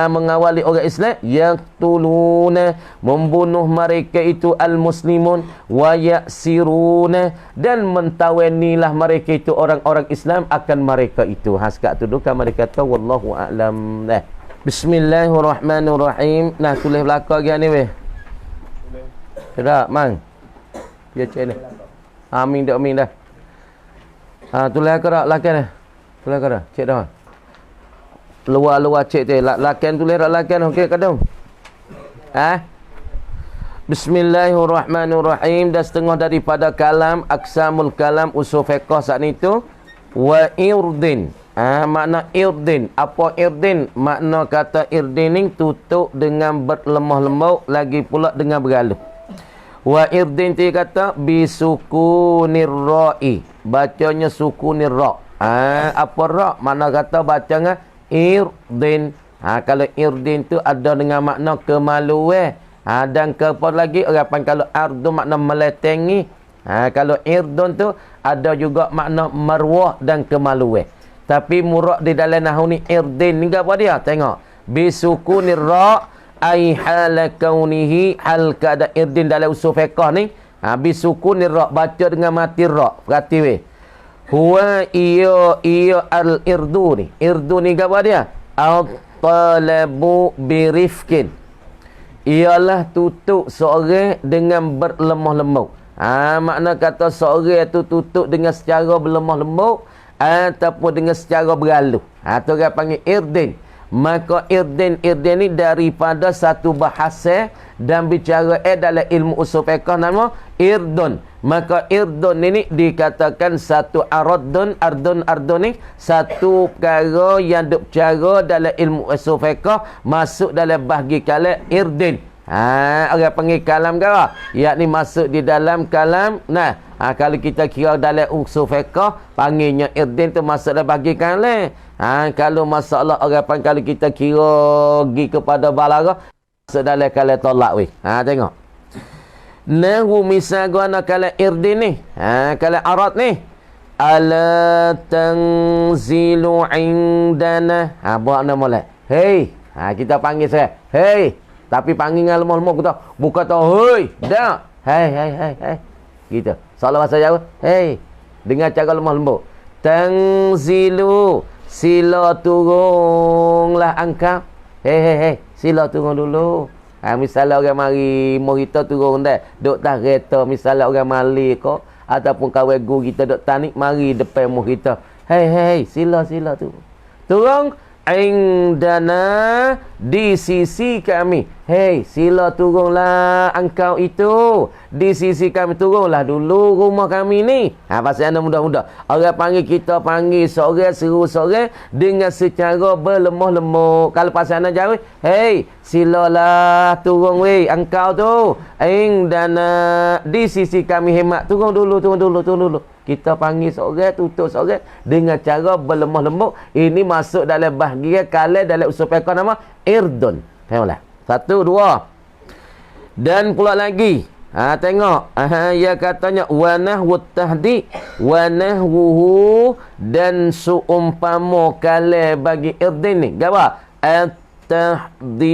mengawali orang Islam yang tuluna, membunuh mereka itu al-muslimun, wa yasiruna, dan mentawanilah mereka itu orang-orang Islam akan mereka itu. Sekat tu duka mereka tahu, wallahu a'lam. Bismillahirrahmanirrahim. Nah, tulis belakang lagi ni weh. Sudah, mang. Ya cek ni. Amin dah. Tulis dah lakan dah. Tulis dah. Cek dah. Luar cek tu. Lakan tulis dah lakan. Okey kadang. Bismillahirrahmanirrahim. Dah setengah daripada kalam, aksamul kalam, usul fiqh saat ni tu. Wa irdin. Makna irdin. Apa irdin? Makna kata irdin ni tutup dengan berlemah lembut, lagi pula dengan bergaluh. Wa irdin tu kata bisukunir ra'i, bacanya sukunir ra'. Apa ra'? Makna kata bacanya irdin. Kalau irdin tu ada dengan makna kemaluan. Dan apa lagi orang panggil kalau ardu makna meletengi. Kalau irdun tu ada juga makna marwah dan kemaluan. Tapi murad di dalam nahwu ni irdin ni apa dia? Tengok. Bisukunir ra' ai hal kaunihi, hal kada irdin dalam usul fiqh ni Bisukunir ra, baca dengan mati ra. Perhati weh. Huwa iyo al-irdu ni. Irdu ni apa dia? Al-talabu birifkin. Ialah tutup seorang dengan berlemah lembut. Makna kata seorang itu tutup dengan secara berlemah lembut ataupun dengan secara berlalu. Tu orang panggil irdin. Maka irdin ni daripada satu bahasa dan bicara dalam ilmu usul fiqh nama irdun. Maka irdun ini dikatakan satu ardun ni satu perkara yang duk cara dalam ilmu usul fiqh masuk dalam bahagi kalam irdin. Orang panggil kalam kara, yakni masuk di dalam kalam. Kalau kita kira dalam usul fiqh panggilnya irdin tu masuk dalam bahagi kalam. Kalau masalah orang panggil, kalau kita kira pergi kepada balaghah masuk dalam kalam tolak weh. Tengok. Nahu misal guna kalam irdin ni. Kalam arat ni. Ala tanzilu indana. Buat nama mulai. Hey. Kita panggil saya. Hey. Tapi panggil dengan lemah-lemah kita. Bukan tahu. Hei. Tak. Hey. Gitu. Soalan bahasa Jawa. Hey. Dengan cara lemah lembut. Tanzilu. Sila turunglah angkau. Hey. Sila turun dulu. Misalnya orang mari kita turun dah. Duk tak kereta. Misalnya orang malik kau. Ataupun kawan guru kita duk tanik. Mari depan muh kita. Hey. Sila turun. Turun. Indana di sisi kami. Hey, sila turunlah engkau itu. Di sisi kami, turunlah dulu rumah kami ni. Pasal anda mudah-mudah. Orang panggil, kita panggil seorang, seru seorang dengan secara berlemah-lemah. Kalau pasal anda jawab, hey, silalah turun weh engkau tu. Indana di sisi kami, hemat. Turun dulu. Kita panggil seorang, tutup seorang dengan cara berlemah lembut. Ini masuk dalam bahagian kalam dalam usul fiqh nama irdun. Tengoklah. 1, 2. Dan pula lagi. Tengok. Ia katanya wa nahwu tahdi wa nahwuhu, dan seumpama kalam bagi irdin ni. Apa? At-tahdidu.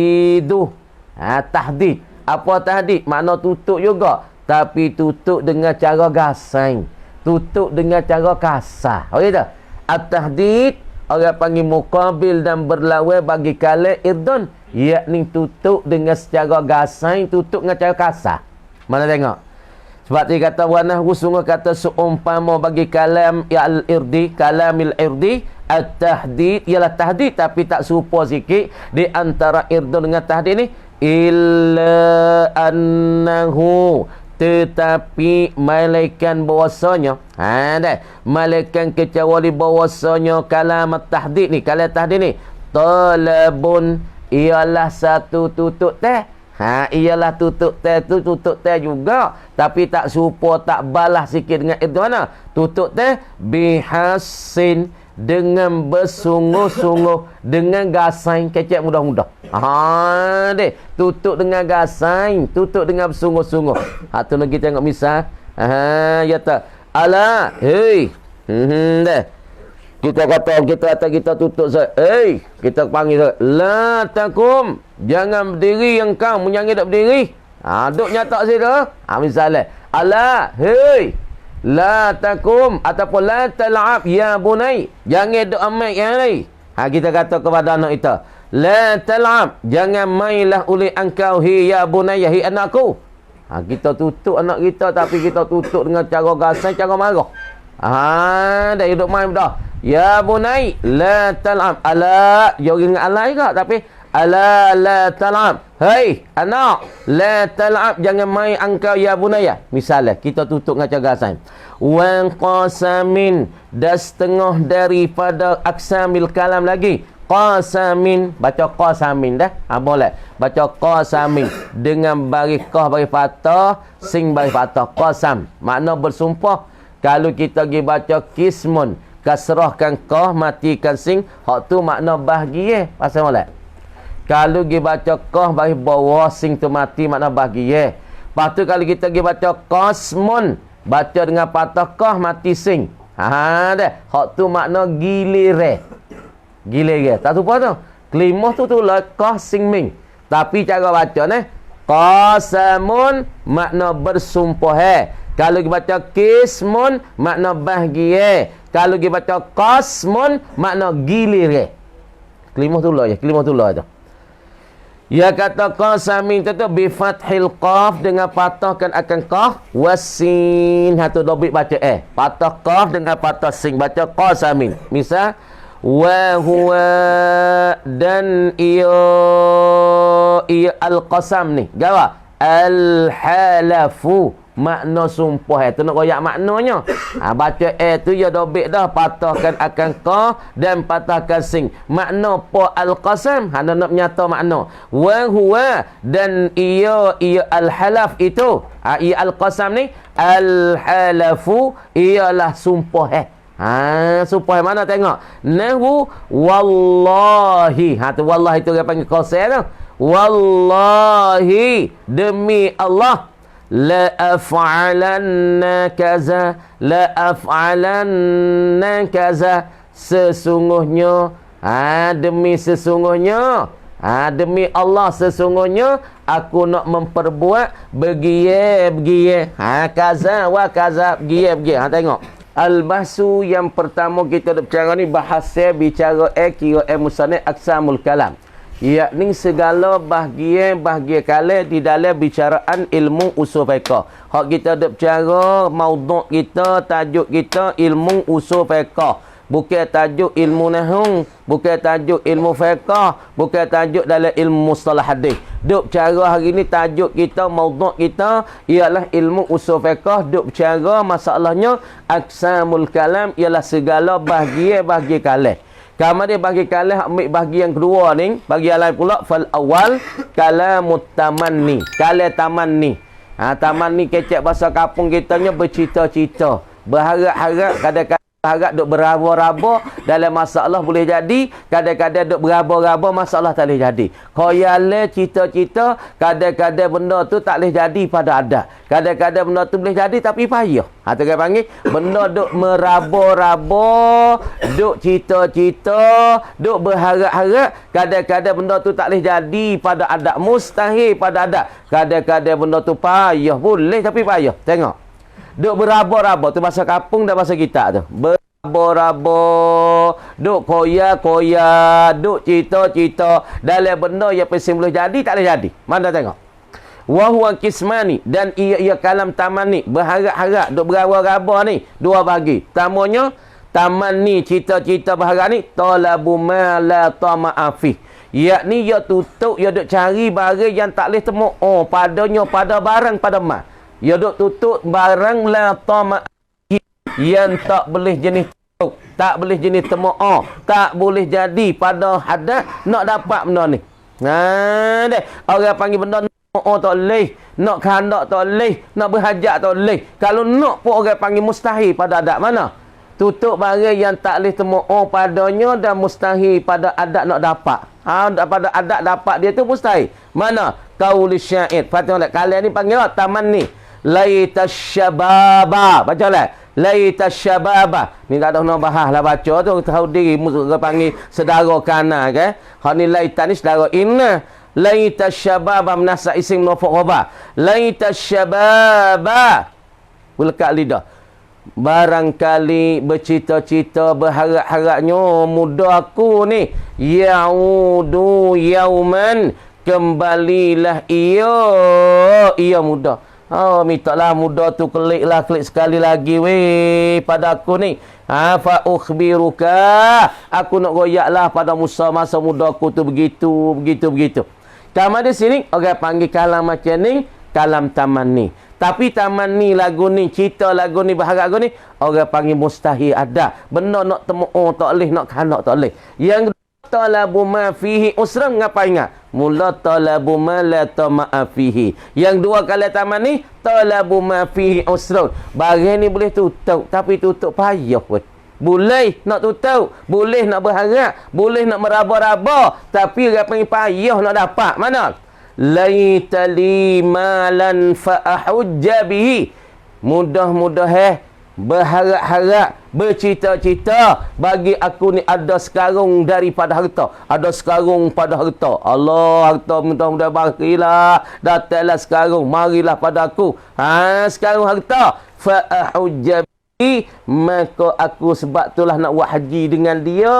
Tahdid. Apa tahdid? Makna tutup juga. Tapi tutup dengan cara gasing. Tutup dengan cara kasar. Okey tak? At-tahdid orang panggil muqabil dan berlawan bagi kalam irdun, yakni tutup dengan secara gasing, tutup dengan cara kasar. Mana tengok? Sebab dia kata wa nahwu, sungguh kata seumpama bagi kalam al-irdi, kalamil irdi, at-tahdid ialah tahdid tapi tak serupa sikit di antara irdun dengan tahdid ni. Illa annahu, tetapi malaikan bahwasanya malaikan kecuali bahwasanya kalam tahdid ni, kalam tahdid ni talabun, ialah satu tutup teh. Ialah tutup teh tu tutup teh juga, tapi tak serupa, tak balas sikit dengan itu mana tutup teh bihasin, dengan bersungguh-sungguh, dengan gasing kecek mudah-mudah. Deh, tutup dengan gasing, tutup dengan bersungguh-sungguh. Tu lagi tengok misal. Ya tak. Ala, hey. Deh. Kita tutup saya. Hey, kita panggil saya. La takum, jangan berdiri yang kau, menyanyi tak berdiri. Duk nyata situ. Misalnya, ala, hey. La takum ataupun la tal'ab ya bunai, jangan duk amai yang ni. Kita kata kepada anak kita, la tal'ab, jangan mainlah oleh engkau hi ya bunai, hi anakku. Kita tutup anak kita, tapi kita tutup dengan cara gasing, cara marah. Dah hidup main dah. Ya bunai la tal'ab, ala, jogging ala juga, tapi ala la tal'ab, hei anak, la tal'ab, jangan main engkau ya bunaya. Misalnya kita tutup dengan cara gasing. Wa qasamin, dan setengah daripada aksamil kalam lagi. Qasamin, baca qasamin dah. Boleh baca qasamin dengan baris qaf baris fathah, sin baris fathah. Qasam makna bersumpah. Kalau kita pergi baca kismun, kasrahkan qaf, matikan sin, hak tu makna bahagia. Pasal molek. Kalau pergi baca qaf baris bawah, sin tu mati, makna bahagia. Lepas tu kalau kita pergi baca qasmun, baca dengan patah qaf, mati sin. Dah. Hak tu makna gilire. Tak lupa tu. Kelimah tu lah qaf sin ming. Tapi cara baca ni, Qasamun makna bersumpah. Kalau kita baca qismun makna bahagia. Kalau kita baca qasmun makna gilir. Kelimah tu lah je, kelimah tu lah je. Ya kata qasamin tu bi fathil qaf dengan patahkan akan qaf wasin. Hatu dobit baca patah qaf dengan patah sin baca qasamin. Misal wa huwa dan ia al-qasam ni. Gawa al-halafu makna sumpah. Tu nak royak maknanya. Baca tu ya dobit dah patahkan akan qaf dan patahkan sin. Makna pa al-qasam hana nak menyata makna. Wa huwa dan ia al-halaf itu. Ia al-qasam ni al-halafu ialah sumpah. Sumpah mana tengok. Nahu wallahi. Tu wallahi tu dia panggil qasam tu. Wallahi demi Allah la af'alanna kaza la af'alanna kaza sesungguhnya demi sesungguhnya demi Allah sesungguhnya aku nak memperbuat begiye kaza wa kaza begiye tengok. Al-bahsu yang pertama kita nak berbicara ni bahasa bicara kira musannad aqsamul kalam. Yakni segala bahagian kalam di dalam bicaraan ilmu usul fiqh. Hak kita nak berbicara maudhu' kita, tajuk kita ilmu usul fiqh. Bukan tajuk ilmu nahwu, bukan tajuk ilmu fiqh, bukan tajuk dalam ilmu mustalah hadis. Duk bercara hari ni tajuk kita, maudhu' kita ialah ilmu usul fiqh. Duk bercara masalahnya aqsamul kalam ialah segala bahagian kalam. Kamu dia bagi kalam ambil bagi yang kedua ni, bagi yang lain pula fal awal kalamut tamanni. Kalam tamanni. Tamanni kecek bahasa kampung kitanya bercita-cita, berharap-harap, kadang-kadang harap duk beraba-raba dalam masalah boleh jadi, kadang-kadang duk beraba-raba masalah tak boleh jadi. Khayal cita-cita, kadang-kadang benda tu tak boleh jadi pada adat. Kadang-kadang benda tu boleh jadi tapi payah. Tu kan panggil benda duk meraba-raba, duk cita-cita, duk berharap-harap, kadang-kadang benda tu tak boleh jadi pada adat, mustahil pada adat. Kadang-kadang benda tu payah, boleh tapi payah. Tengok. Duk beraba-raba tu bahasa kampung dan bahasa kita tu. Beraba-raba, duk koya-koya, duk cita-cita dalam benda yang pasti boleh jadi tak boleh jadi. Mana tengok. Wa huwa qismani dan ia kalam taman ni berharap-harap duk beraba-raba ni dua bagi. Tamanya taman ni cita-cita berharap ni talabu ma la tama'afi. Yakni ia tutup, ia duk cari barang yang tak boleh temu padanya pada barang pada mal. Ya duk tutup barang la tama yang tak boleh jenis tutup, tak boleh jenis temu tak boleh jadi pada hadat nak dapat benda ni. Deh orang panggil benda tak boleh, nak kehendak tak boleh, nak berhajat tak boleh. Kalau nak pun orang panggil mustahil pada adat mana? Tutup barang yang tak boleh temu padanya dan mustahil pada adat nak dapat. Pada adat dapat dia tu mustahil. Mana? Qaul syair. Fatihah kalian ni panggil taman ni. Laitashababa. Baca lah. Laitashababa. Ni tak ada nak bahas lah baca tu. Tahu diri musuh panggil sedara kanan ke. Hak ni laitan ni sedara inna. Laitashababa menasa isim nafuk roba. Laitashababa. Lekat lidah. Barangkali bercita-cita berharap-harapnya muda aku ni yaudu yauman kembalilah ia muda. Mintalah muda tu klik sekali lagi pada aku ni. Fa ukhbiruka, aku nak royaklah pada Musa masa muda aku tu begitu. Kamu di sini orang panggil kalam macam ni kalam tamanni. Tapi tamanni lagu ni, cerita lagu ni, berharap lagu ni orang panggil mustahil ada. Benda nak temu tak boleh, nak kanak tak boleh. Yang talabu ma fihi usran, ngapa ingat? Mula talabu ma la tama'a fihi. Yang dua kali taman ni talabu ma fihi usran. Barang ni boleh tutup tapi tutup payah weh. Boleh nak tutup, boleh nak berharap, boleh nak meraba-raba, tapi orang panggil payah nak dapat. Mana? Laitali malan fa ahujja bihi. Mudah-mudah berharap-harap bercita-cita bagi aku ni ada sekarung daripada harta, ada sekarung pada harta. Allah, harta mudah-mudah barilah, datanglah sekarung, marilah pada aku. Sekarung harta. Fa ahujja bi, maka aku sebab itulah nak buat haji dengan dia,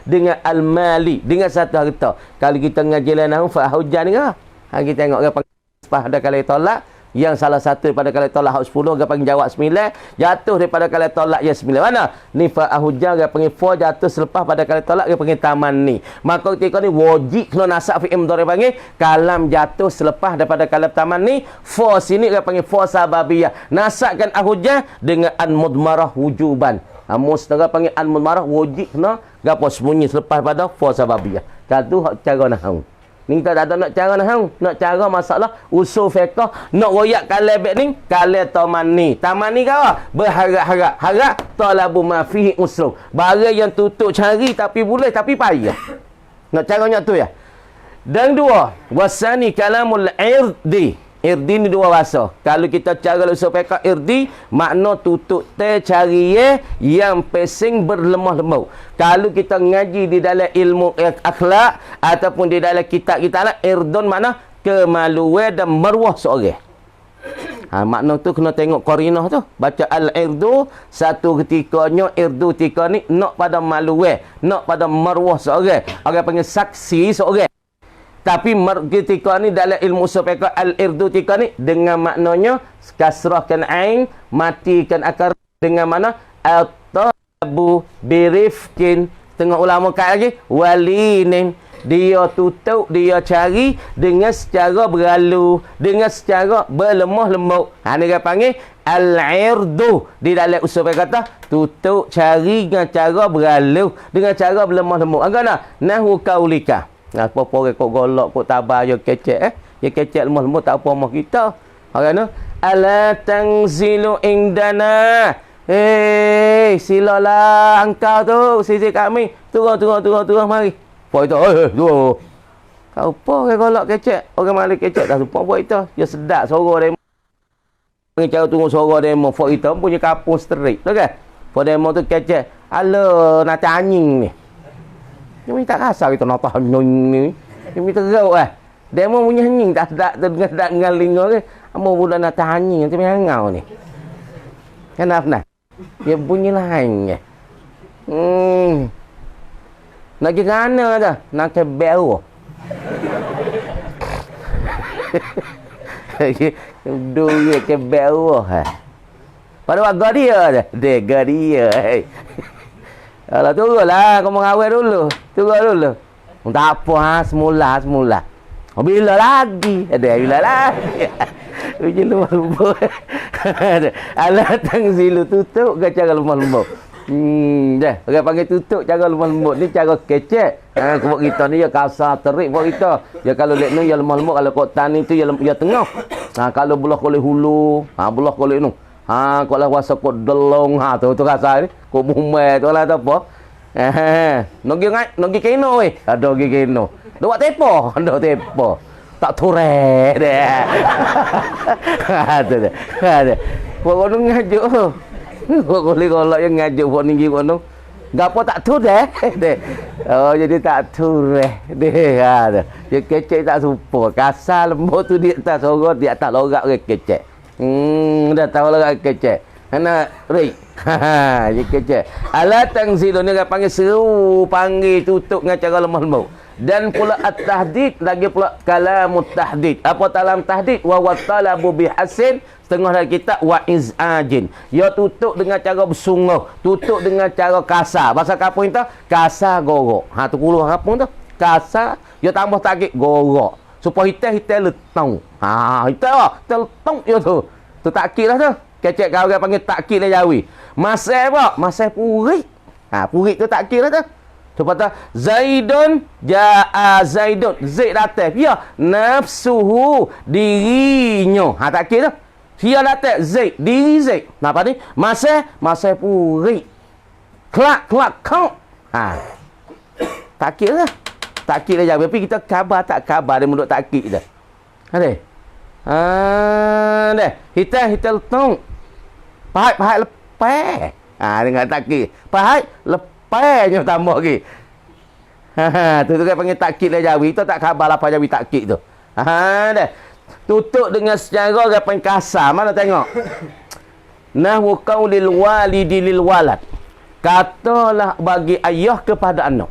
dengan al-mali, dengan satu harta. Kalau kita ngaji lain fa ahujja ni ke? Kita tengok apa pada kali tolak. Yang salah satu daripada kali tolak hak 10, dia panggil jawab 9, jatuh daripada kali tolak yang 9. Mana? Ni fa'ah hujjah, dia panggil 4, jatuh selepas pada kali tolak, dia panggil taman ni. Maka ketika ni wajib kena nasab fi'il mudhari panggil kalam jatuh selepas daripada kalam taman ni. 4 sini dia panggil 4 sababiyah. Nasabkan ahujjah dengan an mudmarah wujuban. Mustara panggil an mudmarah wajib kena gapo sembunyi selepas pada 4 sababiyah. Satu hak cara nahwu. Ni kita tak tahu nak cara nahwu, nak cara masalah usul fiqh, nak royak kalam bek ni, kalam taman ni. Taman ni kau berharap-harap, harap talabu ma fihi usul. Barang yang tutup cari tapi boleh tapi payah. Nak caranya tu ya. Dan dua, wasani kalamul irdi. Irdi ni dua bahasa. Kalau kita cara usul fiqh irdi, makna tutup te cari yang pesing berlemah lembut. Kalau kita ngaji di dalam ilmu akhlak ataupun di dalam kitab kita lah, irdun makna kemaluan dan maruah seorang. Makna tu kena tengok qarinah tu. Baca al-irdu, satu ketikanya irdu tika ni nak pada maluan, nak pada maruah seorang. Orang panggil saksi seorang. Tapi ketika ni dalam ilmu usul fiqh al-irdu tika ni dengan maknanya kasrahkan ain, matikan akar, dengan mana at-tabu birifkin. Tengok ulama kat lagi walinin, dia tutup, dia cari dengan secara berlalu, dengan secara berlemah lembut. Ni dia panggil al-irdu. Di dalam usul fiqh kata tutup, cari dengan cara berlalu, dengan cara berlemah lembut. Agak nak nahwu kaulika. Apa-apa orang kok golok, kok tabah, ya kecek ya kecek lemah-lemah tak apa mah kita. Orang tu ala tangzilu indana. Silalah engkau tu sisi kami. Turun mari. Apa itu? Tu. Kau apa orang golok kecek? Orang malik kecek tak suka buat itu. Dia sedap suara demo. Panggil cara turun suara demo. Fok itu punya kapung sterik. Tahu kan? Fok demo tu kecek. Ala nak anjing ni. Dia tak rasa kita nak tahan ni. Dia minta teruk lah. Demo punya hanying tak sedap dengan lingo ke. Amo budak nak tahan hanying macam hangau ni. Kenapa? Dia bunyi lain ke. Nak ke mana dah? Nak ke bel. Dulu ke bel. Pada warga dia dah. Dia dia. Alah turunlah, kau mengawal dulu. Turun dulu. Tak apa, semula. Bila lagi? Bila lagi? Uji lemah lembut. Alah tangzilu tutup ke cara lemah lembut? Dah. Orang panggil tutup cara lemah lembut. Ni cara kecek. Buat kita ni ya kasar, terik buat kita. Ya kalau lek ni ya lemah lembut. Kalau kok tani tu ya tengah. Kalau belah koleh hulu. Belah koleh nu. Kau lah wasa kau delong tu rasa ni. Kau mumai tu lah tak apa. Nogi keno weh. Ada nogi keno. Dua tepo, ada tepo. Tak tureh deh. Ada deh. Ada. Kau nu ngajuk. Kau golak yang ngajuk kau ninggi kau nu. Gapo tak tu deh. Oh jadi tak tureh deh. Ada. Dia kecek tak supo. Kasar lembut tu di atas sorok, di atas lorak ke kecek. Dah tahu lah kecek. Anak Rik. Dia kecek. Ala tangzilu ni dia panggil seru, panggil tutup dengan cara lemah lembut. Dan pula at-tahdid, lagi pula kalamut tahdid. Apa dalam tahdid? Wa talabu bihasin, setengah dari kitab wa izajin. Ya tutup dengan cara bersungguh, tutup dengan cara kasar. Bahasa kapung itu kasar gorok. Tu kuluh kapung tu. Kasar, ya tambah takik gorok. Supaya hitam letong. Hitam letong ya tu. Tu takkid lah tu. Kecek kau orang panggil takkid lah Jawi. Masai apa? Masai purik. Purik tu takkid lah tu. Tu kata Zaidun ja'a Zaidun. Zaid datang. Ya, nafsuhu dirinya. Takkid tu. Dia datang Zaid, diri Zaid. Apa ni? Masai purik. Kelak kau. Takkid lah. Takkid dah jawab. Tapi kita khabar tak khabar dia menurut takkid dah. Ada. Dah. Hitam letong. Pahat lepas. Dengan takkid. Faham? Lepasnya tambah lagi. Tu kan panggil takkid lah Jawi. Tu tak khabar apa Jawi takkid tu. Dah. Tutup dengan secara orang panggil kasar. Mana tengok? Nahwu qaulil walidi lil walad. Katalah bagi ayah kepada anak.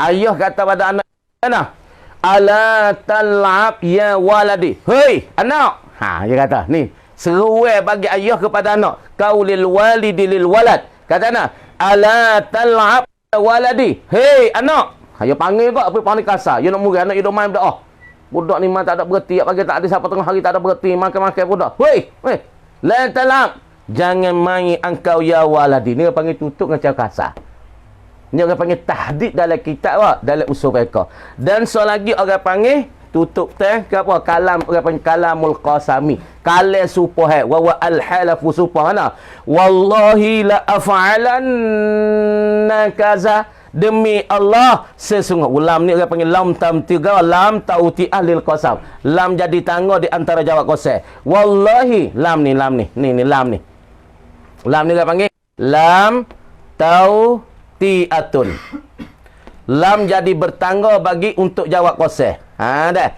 Ayah kata pada anak, "Ana, ala tal'ab ya waladi." Hei, anak. Dia kata, ni, seruai bagi ayah kepada anak. Qaulil walidi lil walad. Kata anak, ala tal'ab ya waladi. Hei, anak. Dia panggil kau, apa panggil kasar. Dia nak murid anak, dia duk main budak. Budak ni memang tak ada berhenti. Pagi tak ada siapa tengah hari tak ada berhenti. Makan-makan budak. Hei, la tal'ab. Jangan main engkau ya waladi. Ni dia panggil tutup dengan cara kasar. Ni orang panggil tahdid dalam kitab, dalam usul mereka. Dan so lagi orang panggil tutup teh ke apa? Kalam, orang panggil kalamul qasami. Kalam supah, wa al halafu supahana. Wallahi la af'alanna kaza. Demi Allah sesungguh. Lam ni orang panggil lam tam tiga, lam tauti ahlil qasam. Lam jadi tangga di antara jawab qasam. Wallahi lam ni. Ni lam ni. Lam ni orang panggil lam tautiatun. Lam jadi bertangga bagi untuk jawab qasam. Dah.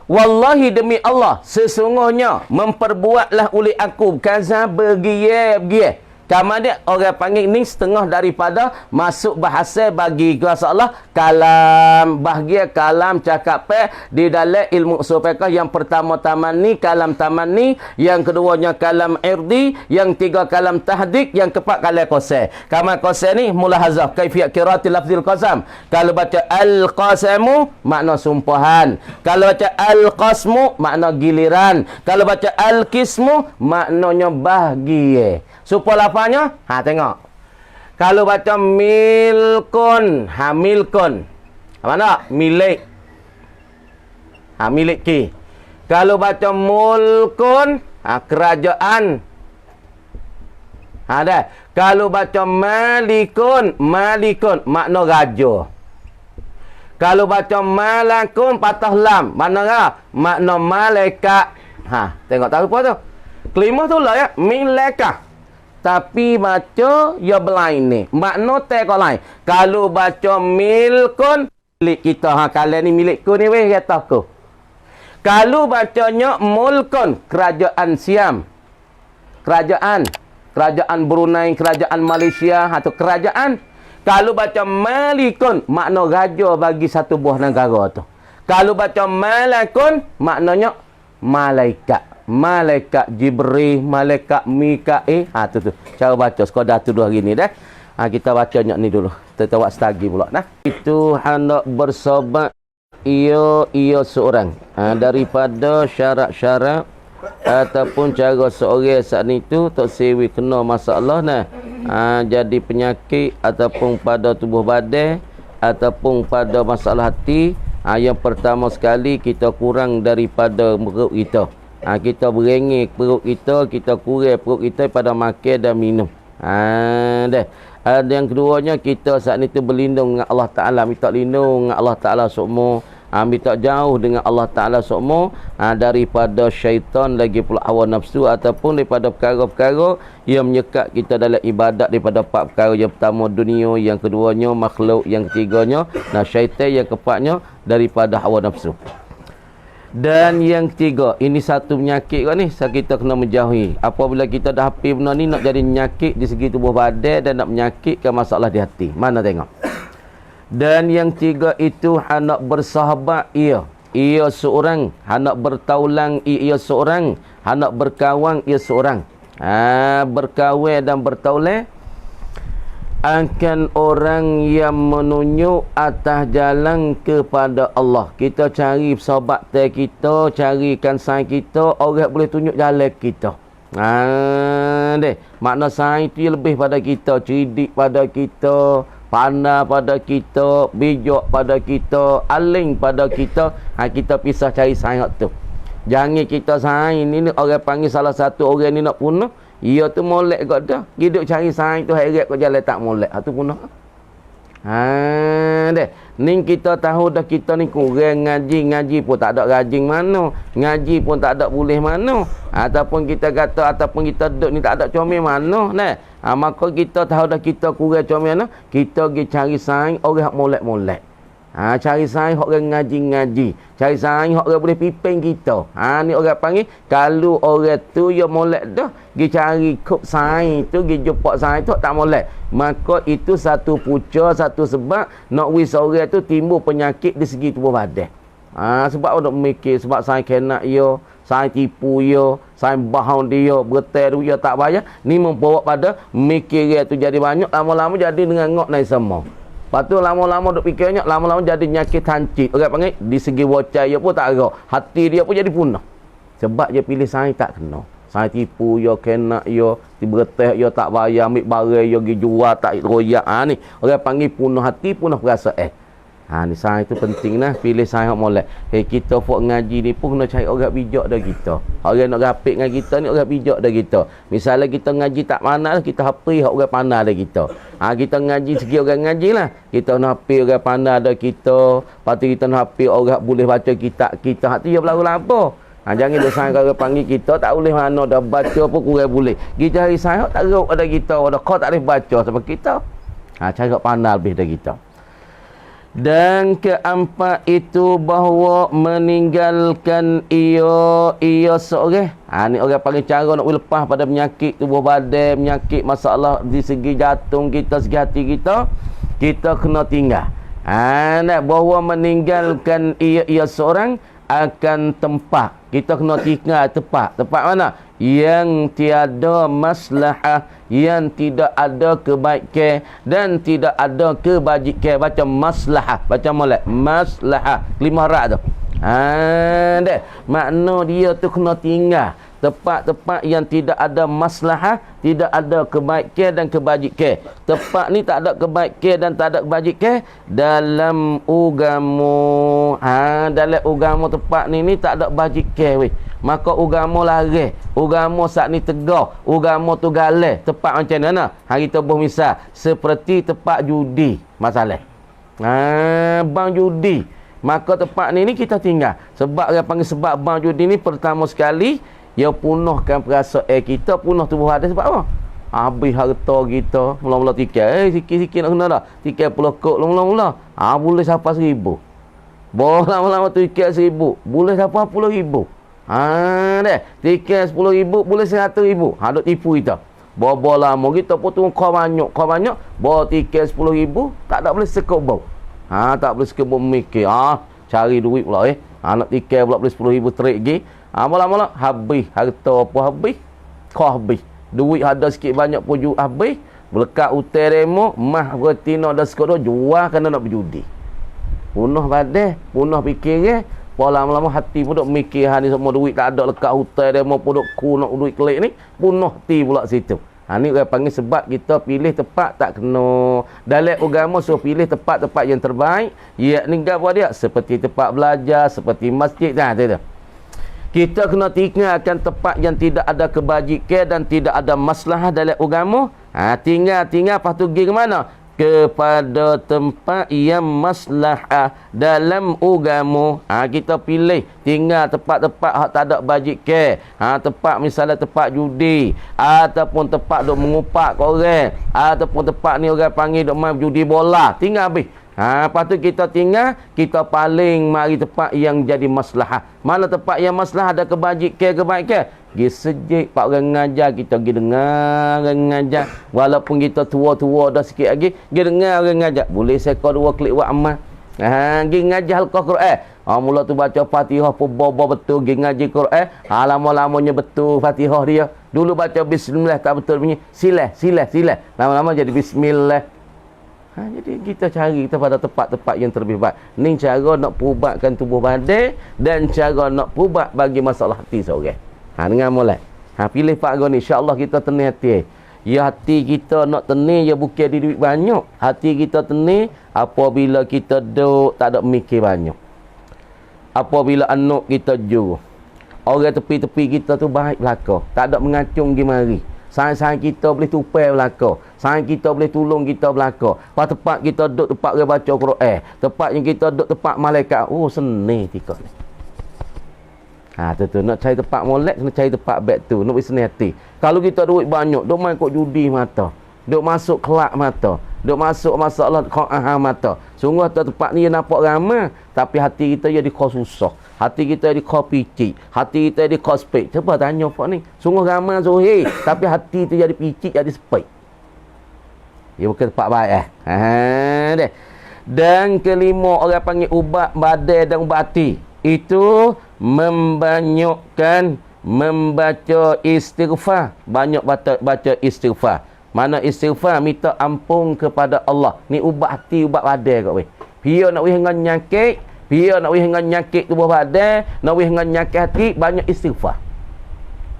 Wallahi demi Allah sesungguhnya memperbuatlah oleh aku kaza begie. Kamu dia orang panggil ni setengah daripada masuk bahasa bagi kuasa Allah kalam bahagia kalam cakap di dalam ilmu usul fiqh. Yang pertama-tama ni kalam tamanni, yang keduanya kalam irdi, yang tiga kalam tahdik, yang keempat kalam qasam. Kalam qasam ni mulahazah kaifiyat qiraatil lafzil qasam. Kalau baca al-qasamu makna sumpahan. Kalau baca al-qasmu makna giliran. Kalau baca al-qismu maknanya bahagia. Supaya lafaznya, tengok. Kalau baca milkun, milkun. Mana? Milik. Miliki. Kalau baca mulkun, kerajaan. Dah. Kalau baca malikun, makna raja. Kalau baca malakun, patah lam. Mana? Makna malaikat. Tengok tahu apa tu? Kelima tu lah ya, milekah. Tapi baca ya berlain ni. Makna tak kau lain. Kalau baca milkun, milik kita. Kalian ni milikku ni weh, kata aku. Kalau bacanya mulkun, kerajaan Siam. Kerajaan Brunei, kerajaan Malaysia, atau kerajaan. Kalau baca malikun, makna raja bagi satu buah negara tu. Kalau baca malakun, maknanya malaikat. Malaikat Jibril, malaikat Mikail. Tu. Cara baca sekadar tu 2 hari ni dah. Kita baca ni dulu. Kita buat setagi pula nah. Itu hendak bersobat ia seorang. Daripada syarat-syarat ataupun cara seorang saat itu tak sewi kena masalah nah. Jadi penyakit ataupun pada tubuh badan ataupun pada masalah hati. Yang pertama sekali kita kurang daripada perut kita. Kita berengik perut kita kurang perut kita pada makan dan minum. Dah. Yang keduanya kita saat itu berlindung dengan Allah Ta'ala. Minta lindung dengan Allah Ta'ala semua. Minta jauh dengan Allah Ta'ala semua. Daripada syaitan lagi pula hawa nafsu. Ataupun daripada perkara-perkara yang menyekat kita dalam ibadat. Daripada 4 perkara. Yang pertama dunia. Yang keduanya makhluk. Yang ketiganya syaitan. Yang keempatnya daripada hawa nafsu. Dan yang ketiga, ini satu penyakit kan ni, kita kena menjauhi. Apabila kita dah hafif benda ni, nak jadi penyakit di segi tubuh badan dan nak menyakitkan masalah di hati. Mana tengok. Dan yang tiga itu hendak bersahabat ia seorang, hendak bertaulang ia seorang, hendak berkawan ia seorang. Berkawan dan bertaulang akan orang yang menunjuk atas jalan kepada Allah. Kita cari sahabat kita, carikan saing kita, orang boleh tunjuk jalan kita. Makna saing itu lebih pada kita, cerdik pada kita, pandai pada kita, bijak pada kita, aling pada kita. Kita pisah cari saing tu. Jangan kita saing ni orang panggil salah satu orang ni nak bunuh. Ia tu molek kat dah. Hidup cari saing tu heret kat jalan tak molek. Tu punah. Deh. Ni kita tahu dah kita ni kurang ngaji pun tak ada rajin mana. Ngaji pun tak ada boleh mana. Ataupun kita kata, ataupun kita duduk ni tak ada comel mana. Nah, maka kita tahu dah kita kurang comel mana. Kita pergi cari saing orang hak molek-molek. Cari saing orang ngaji-ngaji. Cari saing orang boleh pimpin kita. Ni orang panggil, kalau orang tu yang molek dah, pergi cari kop saing tu, pergi jumpa saing tu tak molek. Maka itu satu punca, satu sebab nak wis orang tu timbul penyakit di segi tubuh badan. Sebab orang mikir, sebab saing kena yo, saing tipu yo, saing bahaun dia, bertai dia tak bayar. Ni membawa pada mikir dia tu jadi banyak, lama-lama jadi dengan ngok naik semua. Lepas tu lama-lama duk fikirnya, lama-lama jadi nyakit hancit. Orang panggil, di segi wajah dia pun tak gerak. Hati dia pun jadi punah. Sebab dia pilih saing tak kena. Saing tipu, dia kena, dia berteh, dia tak bayar, ambil barang, dia pergi jual, tak royak. Ni, orang panggil punah hati, punah perasaan. Ni saing tu penting lah. Pilih saing yang molek. Kita buat ngaji ni pun kena cari orang bijak dah kita. Orang nak rapik dengan kita ni, orang bijak dah kita. Misalnya kita ngaji tak pandai, kita hapi orang pandai dah kita. Kita ngaji segi orang ngaji lah. Kita nak hapi orang pandai dah kita. Lepas tu kita nak hapi orang boleh baca kitab kita. Hati dia berlaku apa? Jangan dia saing orang panggil kita tak boleh mana dah baca pun kurang boleh. Kita hari saing tak geruk ada kita. Kau tak boleh baca sama kita. Cari pandai lebih dah kita. Dan keempat itu bahawa meninggalkan ia seorang. Ni orang panggil cara nak lepas pada penyakit tubuh badan, penyakit masalah di segi jantung kita, segi hati kita, kita kena tinggal. Bahawa meninggalkan ia seorang akan tempat. Kita kena tinggal tempat. Tempat mana? Yang tiada maslahah, yang tidak ada kebaikan dan tidak ada kebajikan. Baca maslahah, baca molek maslahah, 5 huruf tu. Deh, makna dia tu kena tinggal tempat-tempat yang tidak ada maslahah, tidak ada kebaikan dan kebajikan. Tempat ni tak ada kebaikan dan tak ada kebajikan dalam agama. Dalam agama tempat ni tak ada kebajikan weh. Maka agama larang, agama saat ni tegar, agama tu galak. Tempat macam mana? Kita buh misal seperti tempat judi, masalah. Bang judi. Maka tempat ni kita tinggal. Sebab dia panggil sebab bang judi ni pertama sekali ia punahkan perasaan kita, punah tubuh badan. Sebab apa? Habis harta kita, mula-mula tikai. Sikit-sikit nak kena dah. Tikai 10 kok mula-mula. Boleh siapa 1,000. Boleh lama-lama tu tikai 1,000. Boleh siapa 10,000. Deh. Tikai 10,000, boleh 100,000. Duk tipu kita. Bawa lama kita potong kau banyak. Bawa tikai 10,000, tak boleh sekop bau. Tak boleh sekop bau mikir. Cari duit pula nak tikai pula boleh 10,000 terik lagi. Mula-mula habis harta apa habis, kau habis. Duit ada sikit banyak pun habis. Berlekat utai demo, mah betina dah sekot jual kerana nak berjudi. Punah badan, punah fikiran. Lama-lama hati pun duk mikir ni semua duit tak ada, lekat utai demo pun duk nak duit kelik ni, punah hati pula situ. Ni orang panggil sebab kita pilih tempat tak kena. Dalam agama suruh pilih tempat-tempat yang terbaik. Yakni apa dia? Seperti tempat belajar, seperti masjid. Tu. Kita kena tinggalkan tempat yang tidak ada kebajikan dan tidak ada masalah dalam agama. Tinggal lepas tu pergi ke mana? Kepada tempat yang maslahah dalam agama. Kita pilih tinggal tempat-tempat yang tak ada kebajikan. Tempat misalnya tempat judi, ataupun tempat duk mengupak orang, ataupun tempat ni orang panggil duk main judi bola. Tinggal habis. Lepas tu kita tinggal, kita paling mari tempat yang jadi maslahah. Mana tempat yang maslahah ada kebaikan. Pergi sejik pak orang ngajar, kita pergi dengar orang ngajar. Walaupun kita tua-tua dah sikit lagi, pergi dengar orang ngajar. Boleh seka 2 klik buat amal. Pergi ngajar Al-Quran. Mula tu baca Fatihah pun bobo betul, pergi ngaji Quran. Lama-lamanya betul Fatihah dia. Dulu baca bismillah tak betul bunyi. Silah. Lama-lama jadi bismillah. Jadi kita cari kita pada tempat-tempat yang terlebih baik. Ni cara nak perubatkan tubuh badan dan cara nak perubat bagi masalah hati seorang. Dengan mulai. Pilih Pak Gon ni. InsyaAllah kita tenang hati. Ya hati kita nak tenang, ya bukan di duit banyak. Hati kita tenang apabila kita duduk tak ada mikir banyak. Apabila anak kita jauh. Orang tepi-tepi kita tu baik belakang. Tak ada mengacung pergi mari. Sang-sang kita boleh tupai belaka. Sang kita boleh tolong kita belaka. Pas tempat kita duduk tempat dia baca Quran. Tempat yang kita duduk tempat malaikat. Oh, seni tika ni. Tu nak cari tempat molek, kena cari tempat beg tu. Nak beri seni hati. Kalau kita duit banyak, duk main kok judi mata. Duk masuk kelak mata. Duk masuk masalah Quran mata. Sungguh tempat ni nampak ramai, tapi hati kita jadi kau susah. Hati kita jadi kau picik. Hati kita jadi kau spek. Cuba tanya pak ni. Sungguh ramai Zuhir, tapi hati tu jadi picik, jadi spek. Dia bukan tempat baik deh. Dan kelima, orang panggil ubat badan dan ubat hati. Itu membanyakkan membaca istighfar. Banyak baca istighfar. Mana istighfar, minta ampun kepada Allah. Ni ubat hati, ubat badan kat weh. Dia nak weh dengan nyakit, dia nak weh dengan nyakit tubuh badan, nak weh dengan nyakit hati, banyak istighfar.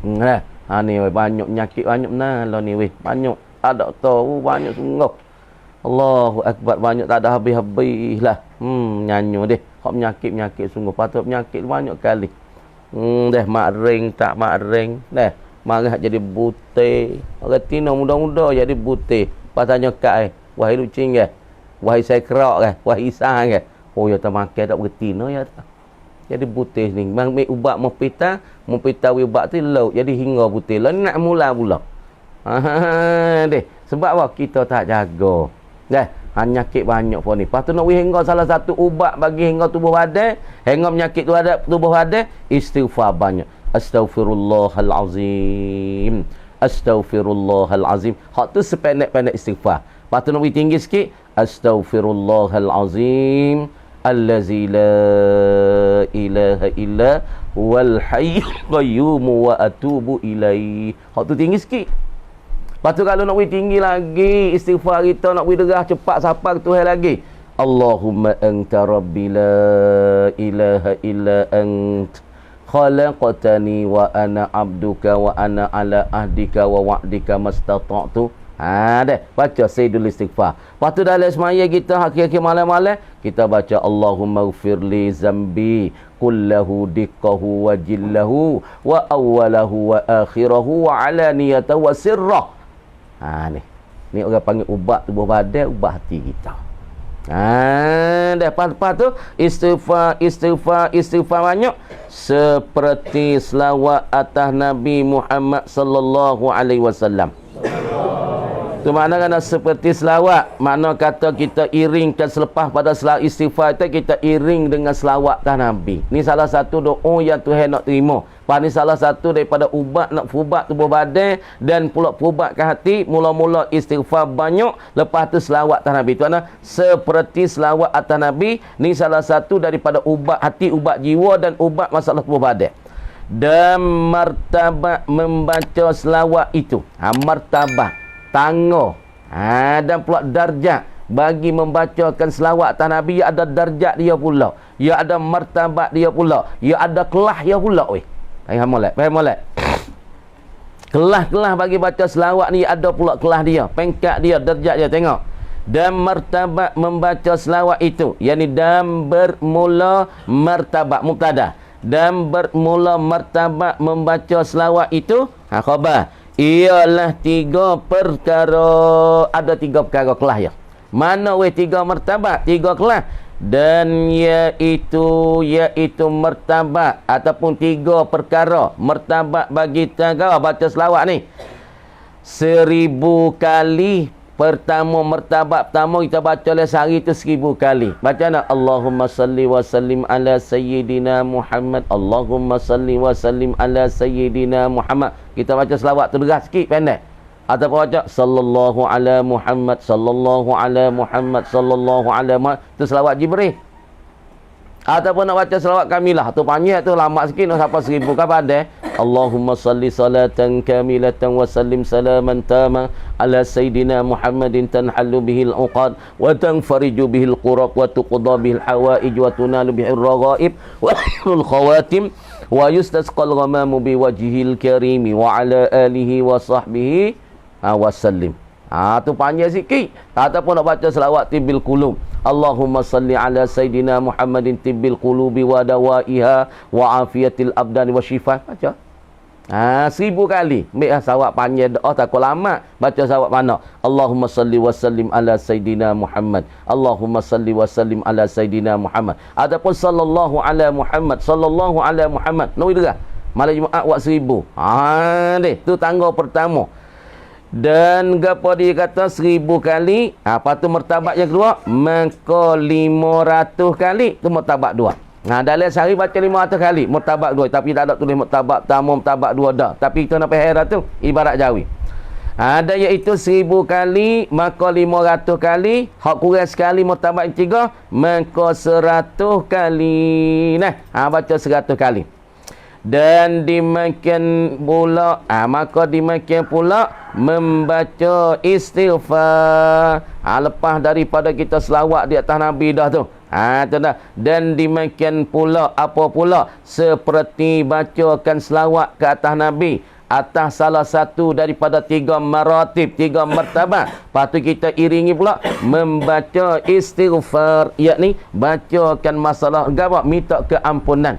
Ni weh, banyak nyakit, banyak lah ni weh. Banyak, tak ada tahu, banyak sungguh. Allahu Akbar, banyak tak ada habis-habis lah. Nyanyi deh. Hak menyakit sungguh. Patut menyakit banyak kali. Mak ring, tak mak ring. Marah jadi butir. Orang Tino muda-muda jadi butir. Pasanya kat wahai lucing ke? Wahai saya kerak ke? Wahai isang ke? Oh, ya tak makan tak bertina ya tak. Jadi butir ni. Ambil ubat mempita ubat tu laut. Jadi hingga butir. Lah nak mula pula. Sebab apa? Kita tak jaga. Nyakit banyak pun ni. Lepas tu nak hingga salah satu ubat bagi hingga tubuh badan. Hingga menyakit tubuh badan. Istighfar banyak. Astaghfirullahalazim. Astaghfirullahalazim. Hak tu sependek-pendek istighfar. Lepas tu nak beri tinggi sikit. Astaghfirullahalazim. Allazi la ilaha illa wal hayyul qayyum wa atubu ilaih. Hak tu tinggi sikit. Lepas tu kalau nak beri tinggi lagi, istighfar kita nak beri derah cepat sampai ke Tuhan lagi. Allahumma anta rabbi la ilaha illa ant. Khalaqtani wa ana abduka wa ana ala ahdika wa wa'dika mastata'tu. Baca Sayyidul Istighfar. Lepas tu dalam semaya kita akhir-akhir malam-malam kita baca Allahumma ghfirli zambi kullahu diqqahu wa jillahu wa awwalahu wa akhirahu wa alaniyatahu wa sirrah. Ni orang panggil ubat tubuh badan, ubat hati kita. Lepas tu istighfar banyak seperti selawat atas Nabi Muhammad sallallahu alaihi wasallam. Tu makna kena seperti selawat. Makna kata kita iringkan selepas pada selawat istighfar kita iring dengan selawat atas Nabi. Ni salah satu doa yang Tuhan nak terima. Ni salah satu daripada ubat nak ubat tubuh badan dan pula ubatkan hati. Mula-mula istighfar banyak, lepas tu selawat atas Nabi. Tu makna seperti selawat atas Nabi. Ni salah satu daripada ubat hati, ubat jiwa dan ubat masalah tubuh badan. Dan martabat membaca selawat itu. Martabat tangga. Dan pula darjat bagi membacakan selawat atas Nabi, ya ada darjat dia pula, ya ada martabat dia pula, ya ada kelas dia pula. Faham molek? Kelas-kelas bagi baca selawat ni ada pula kelas dia, pengkat dia, darjat dia, tengok. Dan martabat membaca selawat itu, yakni dan bermula martabat mubtada. Dan bermula martabat membaca selawat itu, khabar, ialah 3 perkara. Ada 3 perkara kelas ya. Mana 3 martabat, 3 kelas. Dan iaitu martabat ataupun 3 perkara. Martabat bagi tangga baca selawat ni 1000 kali. Martabat pertama kita baca le sehari tu 1000 kali. Baca nak Allahumma salli wa sallim ala sayyidina Muhammad. Allahumma salli wa sallim ala sayyidina Muhammad. Kita baca selawat tu deras sikit, pendek. Ataupun baca sallallahu ala Muhammad, sallallahu ala Muhammad, sallallahu ala Muhammad. Tu selawat Jibril. Ataupun nak baca selawat kamilah, tu panjang tu lama sikit nak sampai 1000 kapan deh. Allahumma salli salatan kamilatan wa sallim salaman tama ala sayyidina Muhammadin tanhallu bihil uqad wa tanfariju bihil quraq wa tuqda bihil hawaij wa tunalu bihil raghaib wa hul khawatim wa yustasqal ghamamu biwajhil karimi wa ala alihi wa sahbihi wa sallim. Tu panjang sikit. Ataupun nak baca selawat tibbil qulub. Allahumma salli ala sayyidina Muhammadin tibbil qulubi wa dawaiha wa afiyatil abdani wa shifa. Baca. 1000 kali. Ambil sawak panjang doa takut lama. Baca sawak mana? Allahumma salli wa sallim ala Sayyidina Muhammad. Allahumma salli wa sallim ala Sayyidina Muhammad. Ataupun sallallahu ala Muhammad. Sallallahu ala Muhammad. Nawi derah. Malam Jumaat buat 1000. Deh. Tu tangga pertama. Dan gapo dia kata 1000 kali. Apa tu martabat yang kedua? Maka 500 kali. Tu martabat dua. Dalam sehari baca 500 kali. Martabat dua. Tapi tak ada tulis martabat pertama, martabat dua dah. Tapi kita nak perhera tu. Ibarat jawi. Ada iaitu 1000 kali. Maka 500 kali. Hak kurang sekali martabat yang tiga. Maka 100 kali. Baca 100 kali. Dan dimakan pula maka dimakan pula membaca istighfar lepas daripada kita selawat di atas Nabi dah tu. Tu dah. Dan dimakan pula apa pula seperti bacakan selawat ke atas Nabi atas salah satu daripada 3 maratib, 3 martabat. Lepas tu kita iringi pula membaca istighfar, yakni bacakan masalah gapo, minta keampunan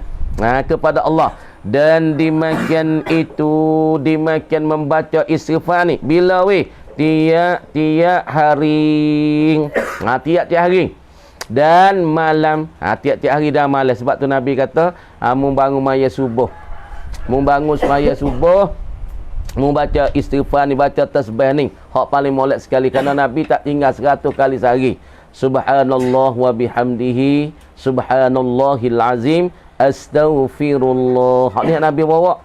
kepada Allah. Dan dimakan itu, dimakan membaca istighfar ni bila weh? Tiap-tiap hari. Tiap-tiap hari dan malam. Tiap-tiap hari dan malam. Sebab tu Nabi kata membangun maya subuh, membangun semaya subuh, membaca istighfar ni, baca tasbih ni hak paling molek sekali. Kerana Nabi tak tinggal 100 kali sehari. Subhanallah wa bihamdihi subhanallahil azim astaghfirullah. Hak ni Nabi bawa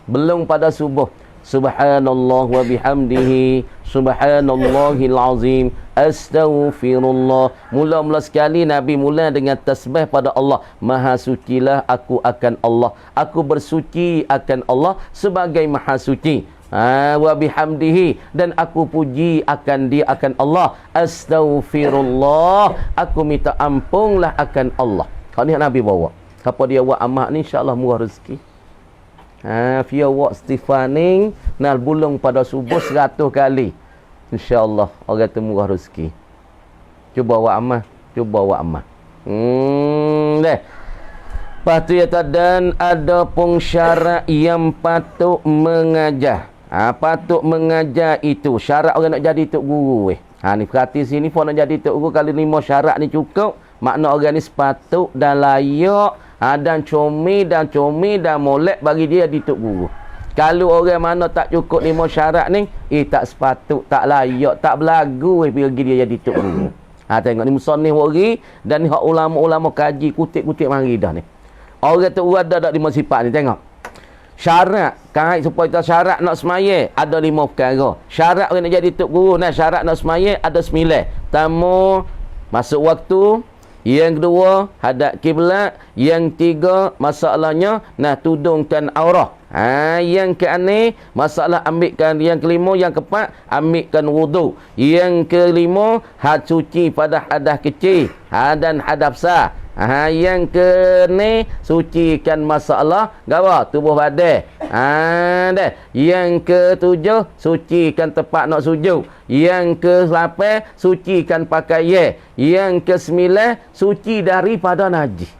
belum pada subuh. Subhanallah wa bihamdihi subhanallahil azim astaghfirullah. Mula-mula sekali Nabi mula dengan tasbih pada Allah. Maha sucilah aku akan Allah. Aku bersuci akan Allah sebagai maha suci. Wa bihamdihi, dan aku puji akan dia, akan Allah. Astaghfirullah, aku minta ampunlah akan Allah. Hak ni Nabi bawa. Apa dia buat amat ni, insya-Allah murah rezeki. Dia buat istighfaring nal bulung pada subuh 100 kali. Insya-Allah orang tu murah rezeki. Cuba buat amal, cuba buat amal. Deh. Lepas tu dan ada pun syarat yang patut mengajar. Patut mengajar itu. Syarat orang nak jadi tok guru ni perhati sini pun nak jadi tok guru, kalau 5 syarat ni cukup, makna orang ni sepatut dan layak dan comel dan molek bagi dia di tok guru. Kalau orang mana tak cukup 5 syarat ni, tak sepatut, tak layak, tak berlagu bagi dia jadi tok guru. Tengok ni musannif wari dan ni hak ulama-ulama kaji kutip-kutip mari dah ni. Orang tu ada 5 sifat ni, tengok. Syarat kait supaya kita syarat nak semaya ada 5 perkara. Syarat orang nak jadi tok guru, syarat nak semaya ada 9. Pertama, masuk waktu. Yang kedua, hadap kiblat. Yang tiga, masalahnya tudungkan aurah. Yang keenam, masalah ambilkan. Yang kelima, yang keempat, ambilkan wudu. Yang kelima, suci pada hadas kecil dan hadas besar. Yang keenam, sucikan masalah gawa tubuh badan. Yang ketujuh, sucikan tempat nak sujud. Yang ke-8, sucikan pakaian. Yang ke-9, suci daripada najis.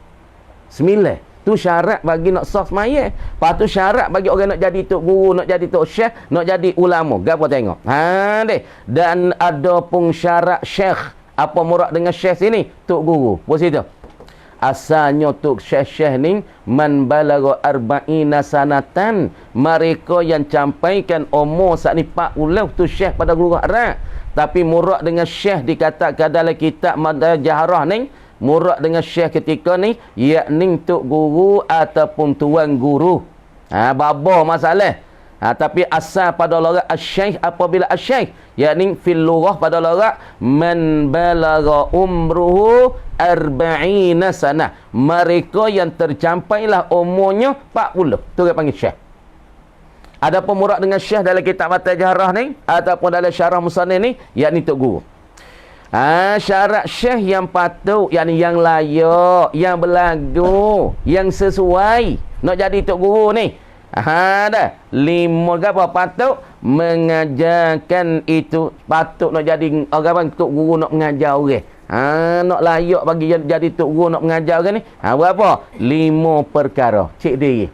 9 tu syarat bagi nak sah sembahyang. Lepas tu syarat bagi orang nak jadi tok guru, nak jadi tok syekh, nak jadi ulama. Gapo tengok. Dan ada pun syarat syekh. Apa murad dengan syekh sini? Tok guru. Bos itu. Asalnya tok syekh-syekh ni man balagha arba'ina sanatan, mereka yang campaikan umur saat ni 40 tu syekh pada guru Arab. Tapi murad dengan syekh dikatakan dalam kitab Madhah Jahrah ni, murad dengan syekh ketika ni yakni tok guru ataupun tuan guru. Baba masalah. Tapi asal pada logat asy-syekh, apabila asy-syekh yakni fil lughah pada logat man balagha umruhu 40 sanah, mereka yang tercampailah umurnya 40, tu dia panggil syekh. Ada pemurad dengan syekh dalam kitab Madhah Jahrah ni ataupun dalam syarah musannif ni yakni tok guru. Syarat syekh yang patut, yakni yang layak, yang berlagu, yang sesuai nak jadi tok guru ni. Dah 5 apa patut mengajarkan itu, patut nak jadi orang tok guru, nak mengajar orang. Nak layak bagi jadi tok guru, nak mengajar orang ni. Berapa? 5 perkara. Cik dia.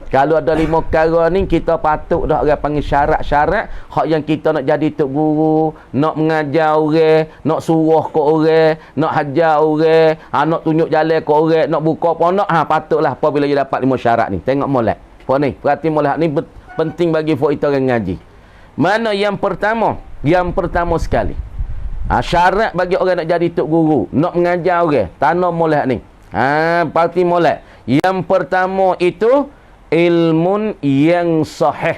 Kalau ada 5 perkara ni, kita patut dah orang panggil syarat-syarat hak yang kita nak jadi tok guru, nak mengajar orang, nak suruh ke orang, nak hajar orang, nak tunjuk jalan ke orang, nak buka ponok, patutlah apabila dia dapat 5 syarat ni. Tengok molek. Apa ni? Perhati molek ni penting bagi kita orang ngaji. Mana yang pertama? Yang pertama sekali. Syarat bagi orang nak jadi tok guru, nak mengajar orang, tanam molek ni. Parti molek. Yang pertama itu ilmun yang sahih.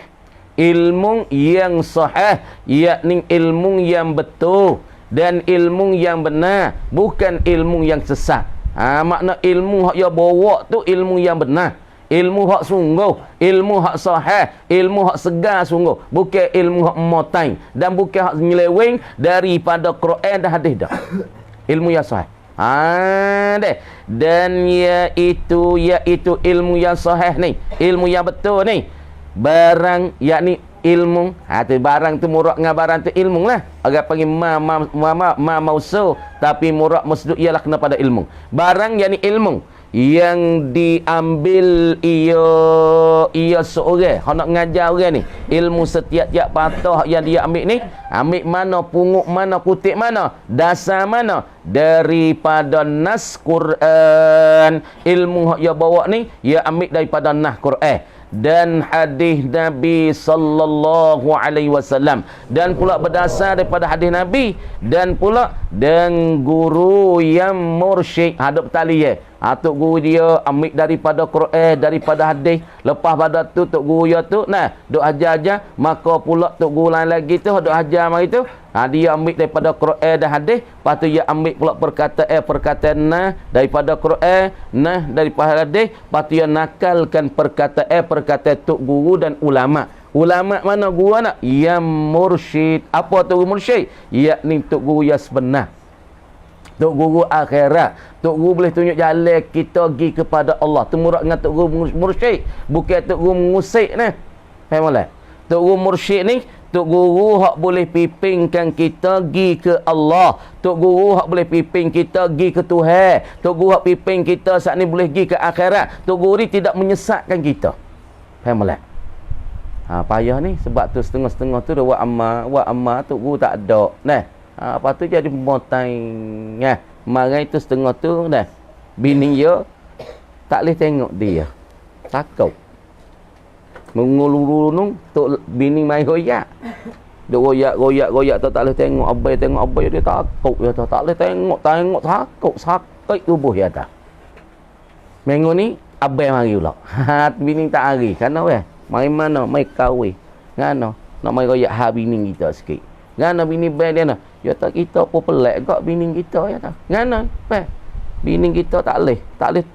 Ilmu yang sahih, yakni ilmu yang betul dan ilmu yang benar, bukan ilmu yang sesat. Makna ilmu hak dia bawa tu ilmu yang benar, ilmu hak sungguh, ilmu hak sahih, ilmu hak segar sungguh, bukan ilmu hak motain dan bukan hak nyeleweng daripada Quran dan hadis dah. Ilmu yang sahih. Dan iaitu ilmu yang sahih ni, ilmu yang betul ni, barang yakni ilmu, tu barang tu murak dengan barang tu ilmu lah. Orang panggil ma mausu, tapi murak masdud ialah kena pada ilmu. Barang yakni ilmu yang diambil ia seorang hak nak ngajar orang ni, ilmu setiap-tiap patah yang dia ambil ni, ambil mana, pungut mana, kutip mana, dasar mana, daripada nas Quran. Ilmu hak dia bawa ni, dia ambil daripada nas Quran dan hadis Nabi sallallahu alaihi wasallam, dan pula berdasar daripada hadis Nabi, dan pula dengan guru yang mursyid hadap tali tok guru dia ambil daripada Quran, daripada hadis. Lepas pada tu tok guru dia tu duk ajar-ajar, maka pula tok guru lain lagi tu duk ajar mari tu, dia ambil daripada Quran dan hadis. Lepas tu dia ambil pula perkataan daripada Quran, daripada hadis. Lepas tu dia nakalkan perkataan tok guru dan ulama. Ulama mana guru anak? Yang mursyid. Apa tu guru mursyid? Yakni tok guru yang sebenar, tok guru akhirat. Tok guru boleh tunjuk jalan kita pergi kepada Allah. Tu murad dengan tok guru mursyid, bukan tok guru mengusik ni. Faham tak? Tok guru mursyid ni, tok guru hak boleh pipingkan kita pergi ke Allah. Tok guru hak boleh piping kita pergi ke Tuhan. Tok guru hak piping kita saat ni boleh pergi ke akhirat. Tok guru ni tidak menyesatkan kita. Faham tak? Payah ni sebab tu setengah-setengah tu dah wa amma tok guru tak ada. Lepas tu jadi pemotong. Marah itu setengah tu bini dia tak boleh tengok dia, takut mengulur-ulur tok bini main royak. Dia royak tu tak boleh tengok abai dia takut dia tak boleh tengok takut sakit tubuh dia tak. Minggu ni abai mari pula. Bini tak hari kerana mari mana mai kahwin ngano nak mai royak bini kita sikit. Ngana bini baik dia ya tak kita pun pelik gak bini kita ya tak. Ngana bini kita tak boleh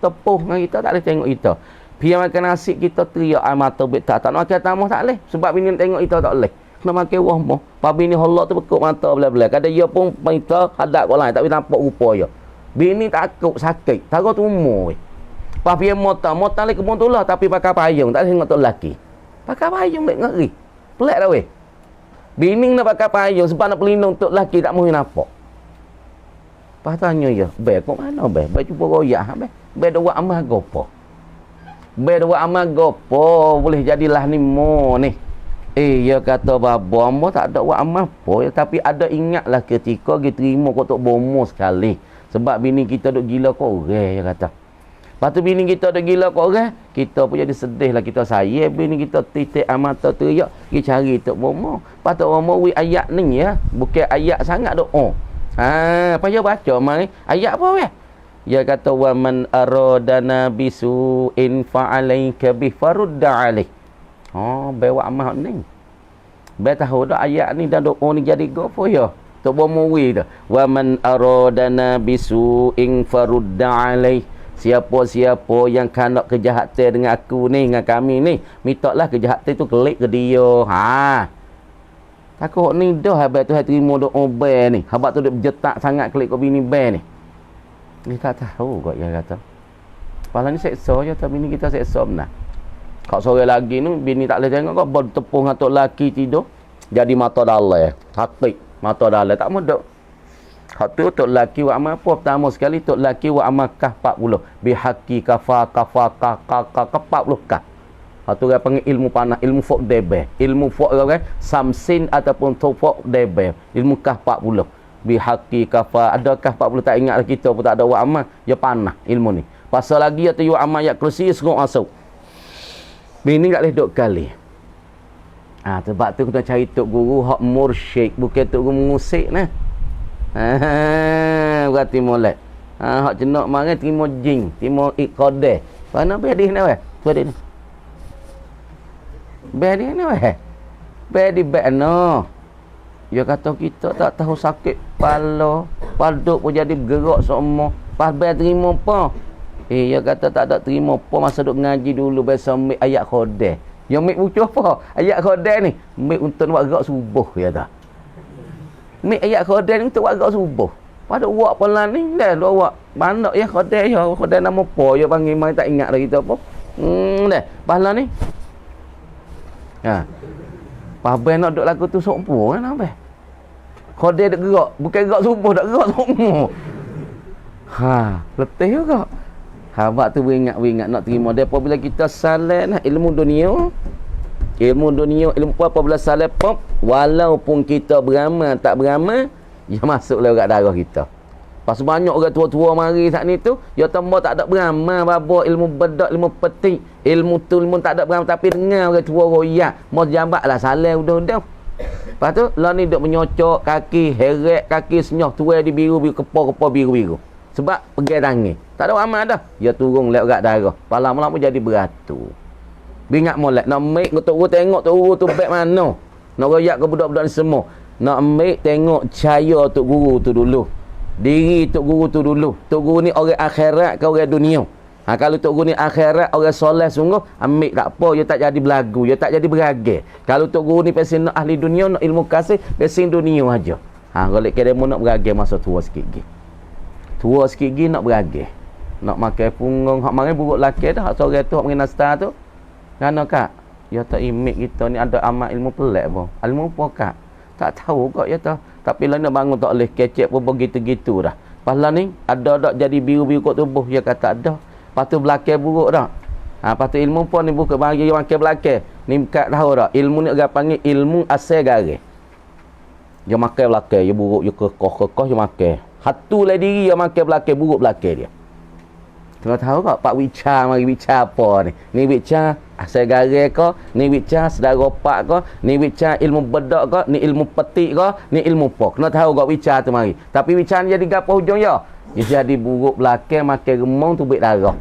tepuh dengan kita, tak boleh tengok kita. Biar makan nasi kita teriak mata bet tak nak makan tamu tak boleh sebab bini tengok kita tak boleh. Kena makan wah pa bini Allah tu bekuk mata belah-belah. Kadang dia pun minta hadap orang lain tak boleh nampak rupa dia. Bini takut sakit, takut umur. Pa biar mota lagi kebun tulah tapi pakai payung tak boleh tengok tok lelaki. Pakai payung baik ngeri. Pelik dah weh. Bini nak pakai payung sebab nak pelindung untuk lelaki tak mahu nampak. Lepas tanya ya, kau mana Bay cuba royak Bay dah buat amal gopo. Bay dah buat amal gopo, boleh jadilah ni mo ni. Ya kata bapa mo tak ada buat amal apa ya, tapi ada ingatlah ketika kita terima kau tok bomo sekali. Sebab bini kita duk gila kau orang ya kata. Lepas tu bini kita duk gila kau orang, kita pun jadi sedih lah, kita sayang bini kita titik mata teriak, pergi cari tok bomo. Lepas tok bomo ayat ni ya, bukan ayat sangat doa. Apa dia baca mari? Ayat apa weh? Dia kata wa man aradana bisu'in fa'alaika bi farudda alaih. Bawa amal ni. Be tahu dak ayat ni dan doa ni jadi gopo ya. Tok bomo wi dah. Wa man aradana bisu'in farudda alaih. Siapa-siapa yang kanak kejahatan dengan aku ni, dengan kami ni, mintalah kejahatan tu kelik ke dia. Takut ni dah habis tu terima doa bay ni. Habaq tu dia berjetak sangat klik kau bini bay ni. Dia tak tahu kau dia kata. Pala ni seksa je tapi bini kita seksa benar. Kau sore lagi ni bini tak boleh tengok kau bertepung atuk laki tidur. Jadi mata dalai. Hakik mata dalai tak mudah. Hak tu tok laki wa amal apa pertama sekali tok laki wa amal kah 40. Bihaqi kafa 40 kah. Atau orang panggil ilmu panah, ilmu fok debe. Ilmu fok orang samsin ataupun fok debe. Ilmu kah 40. Bihaqi kafa. Adakah 40 tak ingat kita pun tak ada wa amal. Ya panah ilmu ni. Pasal lagi atau wa amal ayat kursi seruk masuk. Bini tak boleh duk kali. Sebab tu kita cari tok guru hak mursyid, bukan tok guru mengusik nah. Berarti molek. Hak jenak mari terima jin, terima iqadah. Mana bedih ni weh? Bedih ni. Bedih ni weh. Bedih no. Dia kata kita tak tahu sakit kepala, paduk pun jadi bergerak semua. Pas bayar terima apa? Dia kata tak ada terima apa masa duk ngaji dulu biasa ambil ayat khadah. Yang mik bucu apa? Ayat khadah ni. Mik untuk buat gerak subuh, ya tak? Mik ayat khadah ni untuk buat gerak subuh. Pada buat pelan ni, dah dua buat. Mana ya khadah ya? Khadah nama apa? Ya panggil mai tak ingat lagi tu apa. Dah. Pahala ni. Pabai nak duk lagu tu sokpo kan apa? Khadah dak gerak, bukan gerak subuh, dak gerak semua. Letih juga. Habak tu beringat nak terima dia apabila kita salat nah, ilmu dunia, ilmu apa apabila salat pop, walaupun kita beramal tak beramal, dia masuklah dekat darah kita. Pas banyak orang tua-tua mari saat ni tu, dia tambah tak ada beramal, babo ilmu bedak, ilmu petik, ilmu tu ilmu tak ada beramal tapi dengar orang tua royak, mau jambatlah salat udah-udah. Lepas tu lah ni duk menyocok kaki, heret kaki senyah tuai di biru-biru, kepor-kepor biru-biru. Sebab pergi tangan. Tak ada amal dah. Dia turun lewat kat darah. Lama-lama jadi beratur. Bingat molek. Nak ambil tok guru tengok tok guru tu baik mana. Nak royak ke budak-budak ni semua. Nak ambil tengok cahaya tok guru tu dulu. Diri tok guru tu dulu. Tok guru ni orang akhirat ke orang dunia. Kalau tok guru ni akhirat orang soleh sungguh, ambil tak apa. Dia tak jadi belagu. Dia tak jadi beragai. Kalau tok guru ni pesen nak ahli dunia, nak ilmu kasih, pesen dunia aja. Kalau kira nak beragai masa tua sikit lagi. Tua sikit lagi nak beragih. Nak makan punggung. Hak makan buruk laki dah. Hak sore tu hak makan nastar tu. Kerana kak, ya tak imik kita ni ada amat ilmu pelik pun. Ilmu apa kak? Tak tahu kak ya tak. Tapi lah nak bangun tak boleh kecek pun begitu-gitu dah. Pasal ni ada tak jadi biru-biru kat tubuh. Ya kata ada. Lepas tu belakang buruk dah. Lepas tu ilmu pun ni bukan bagi makan belakang. Ni kak tahu tak. Ilmu ni orang panggil ilmu asal garis. Dia makan belakang. Dia buruk. Dia kekoh-kekoh. Dia makan. Hatu lah diri yang makan belakang, buruk belakang dia. Kena tahu tak Pak Wicha mari bicara apa ni? Ni bicara asal garis ke? Ni bicara saudara pak ke? Ni bicara ilmu bedak ke? Ni ilmu petik ke? Ni ilmu apa? Kena tahu tak bicara tu mari. Tapi bicara ni jadi gapo hujung ya? Dia jadi buruk belakang, makan remong tu baik darah.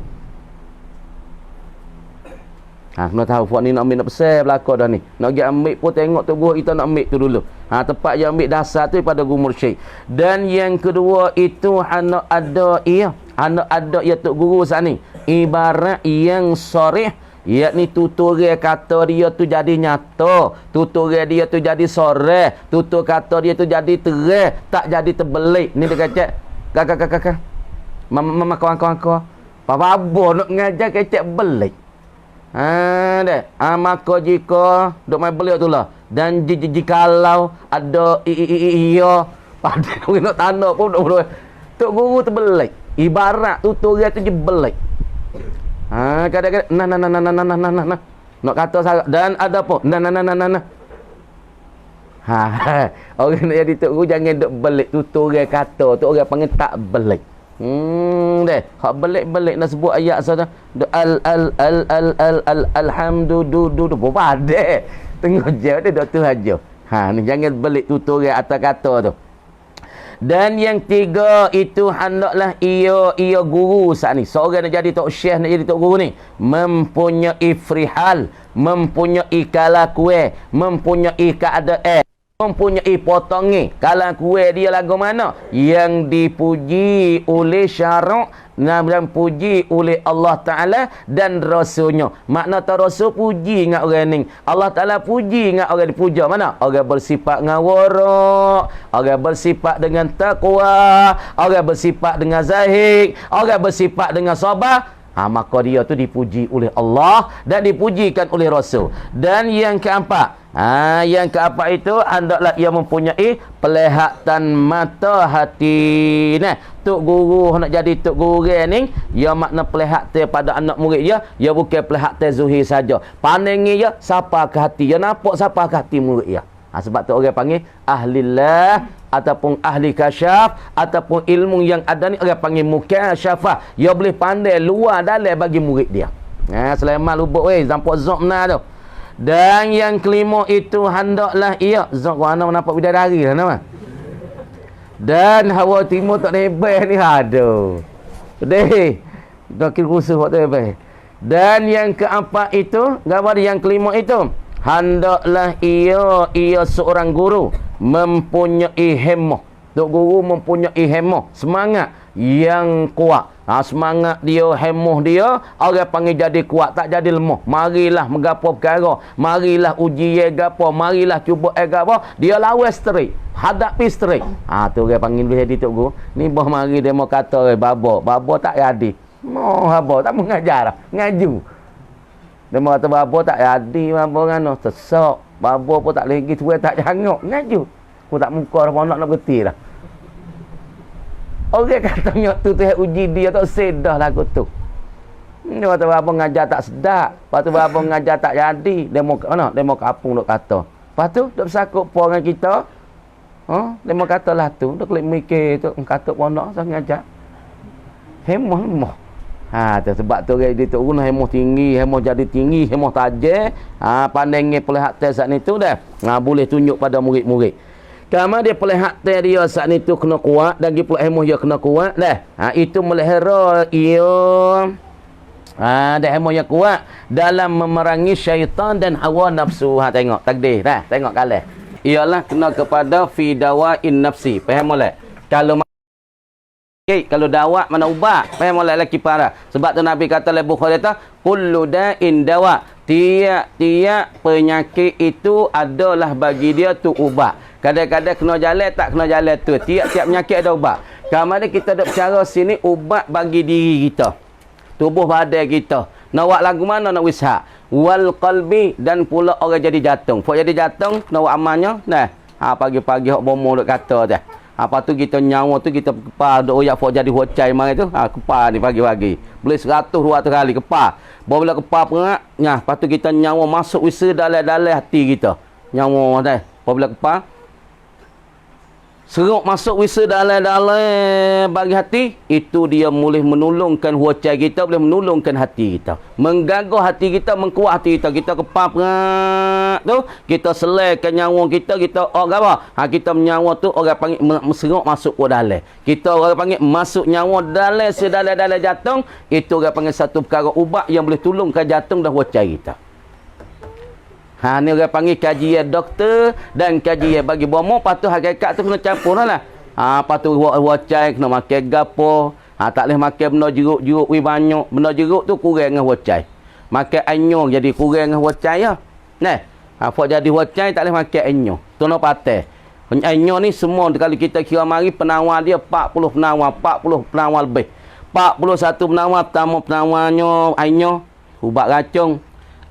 Kena tahu buat ni nak ambil nak besar belakang dah ni. Nak pergi ambil pun tengok tu guru kita nak ambil tu dulu. Tempat yang ambil dasar tu pada guru mursyid. Dan yang kedua itu anak ada ia tok guru saat ni. Ibarat yang sorih, yakni tutorial kata dia tu jadi nyata, tutorial dia tu jadi sore, tutur kata dia tu jadi terang, tak jadi terbelik. Ni dia kata, kakak. Mama kawan-kawan. Papa abah nak ngajar kecek belik. Maka jika duk main beliau tu lah. Dan jikalau ada iya pada nak tanda pun tok guru tu belik. Ibarat tutorial tu je belik. Kadang-kadang nah. Nak kata sangat dan ada apa? Nah. Orang nak jadi tok guru jangan duk belik tutorial kata tu orang panggil tak belik. Hak belik-belik nak sebut ayat sana alhamdulillah apa ada tengok je dia doktor aja. Ni jangan belik tutorial atas kata tu. Dan yang tiga itu hendaklah ia guru saat ni. Seorang nak jadi tok syekh, nak jadi tok guru ni mempunyai frihal, mempunyai kalakuan, mempunyai keadaan, mempunyai potongi. Kalau kue dia lagu mana yang dipuji oleh syarak dan puji oleh Allah Ta'ala dan Rasulnya. Makna tak Rasul puji dengan orang ni, Allah Ta'ala puji dengan orang dipuja. Mana? Orang bersifat dengan warak, orang bersifat dengan taqwa, orang bersifat dengan zahid, orang bersifat dengan sabar. Maka dia tu dipuji oleh Allah dan dipujikan oleh Rasul. Dan yang keempat, yang keempat itu hendaklah ia mempunyai pelihatan mata hati. Nah, tok guru nak jadi tok guru ni, ia makna pelihatan pada anak murid dia, ia bukan pelihatan zuhir saja. Pandangnya dia siapa ke hati, dia nampak siapa ke hati murid dia. Sebab tu orang panggil ahlillah ataupun ahli kasyaf ataupun ilmu yang ada ni orang panggil mukasyafah. Dia boleh pandai luar dalam bagi murid dia. Sulaiman lubuk zampak zokna tu. Dan yang kelima itu hendaklah ia zok mana nampak bidadari lah nama. Dan hawa timur tak hebat ni aduh. Deh. Tak kira khusus waktu hebat. Dan yang keempat itu, gambar yang kelima itu, hendaklah ia seorang guru mempunyai hemah. Tok guru mempunyai hemah, semangat yang kuat. Semangat dia, hemah dia, orang panggil jadi kuat, tak jadi lemah. Marilah menggapo perkara, marilah uji gapo, marilah cuba gapo, dia lawan straight, hadapi straight. Tu orang panggil dia jadi tok guru. Ni bah mari dia mau kata babo tak jadi. Mau babo tak mengajar, ngaju. Dia mau kata babo tak jadi, babo ngano sesok. Babo pun tak lagi tua tak jangok, ngaju. Aku tak muka orang nak berhenti dah. Orang katanya tu uji dia tak sedar lagu tu. Dia kata babo ngajar tak sedap. Lepas tu babo ngajar tak jadi. Dia mau kapung duk kata. Lepas tu duk bersakut po dengan kita. Dia mau kata lah tu. Duk klik mikir tu kata pondok saya ngajar. Hemah. Sebab tu orang dia tu guna hemah tinggi, hemah jadi tinggi, hemah tajam. Pandangnya pelihatan saat ni tu dah. Boleh tunjuk pada murid-murid. Kama dia pelihatan dia saat ni tu kena kuat, dan pula hemah dia kena kuat dah. Itu melihara ia dah hemah yang kuat dalam memerangi syaitan dan hawa nafsu. Tengok takdir dah, tengok kalah. Ialah kena kepada fi dawain nafsi. Faham molek? Kalau dawak mana ubat, faham oleh lelaki para. Sebab tu Nabi kata oleh Bukhari kata, kullu da'in dawa. Tiap penyakit itu adalah bagi dia tu ubat. Kadang-kadang kena jalan, tak kena jalan tu. Tiap-tiap penyakit ada ubat. Kemudian kita ada bicara sini ubat bagi diri kita. Tubuh badan kita. Nak buat lagu mana nak wisha? Wal qalbi, dan pula orang jadi jantung. Fok jadi jantung, nak buat amalnya. Nah, pagi-pagi hok bomo duk kata dah. Apa tu kita nyawa tu kita kepal duk oyak fok jadi hocai mari tu. Kepal ni pagi-pagi. Boleh 100 200 kali kepal. Bila kepal perak, lepas tu kita nyawa masuk wisa dalam hati kita. Nyawa dah. Bila kepal seruk masuk wisa dalam bagi hati, itu dia boleh menolongkan hocai kita, boleh menolongkan hati kita, menggagah hati kita, mengkuat hati kita. Kita kepal perak tu, kita selaikan nyawa kita orang apa? Kita menyawa tu orang panggil seruk masuk ke dalam. Kita orang panggil masuk nyawa dalam sedalam jantung, itu orang panggil satu perkara ubat yang boleh tolongkan jantung dan hocai kita. Ni orang panggil kajian doktor dan kajian bagi bomo. Lepas tu hakikat tu kena campur lah. Lepas tu wacai kena makan gapo. Tak boleh makan benda jeruk-jeruk banyak. Benda jeruk tu kurang dengan wacai. Makan anyo jadi kurang dengan wacai ya. Nah, apa jadi wacai tak boleh makan anyo. Tu nak patah. Anyo ni semua kalau kita kira mari penawar dia 40 penawar lebih. 41 penawar, pertama penawarnya anyo ubat racun.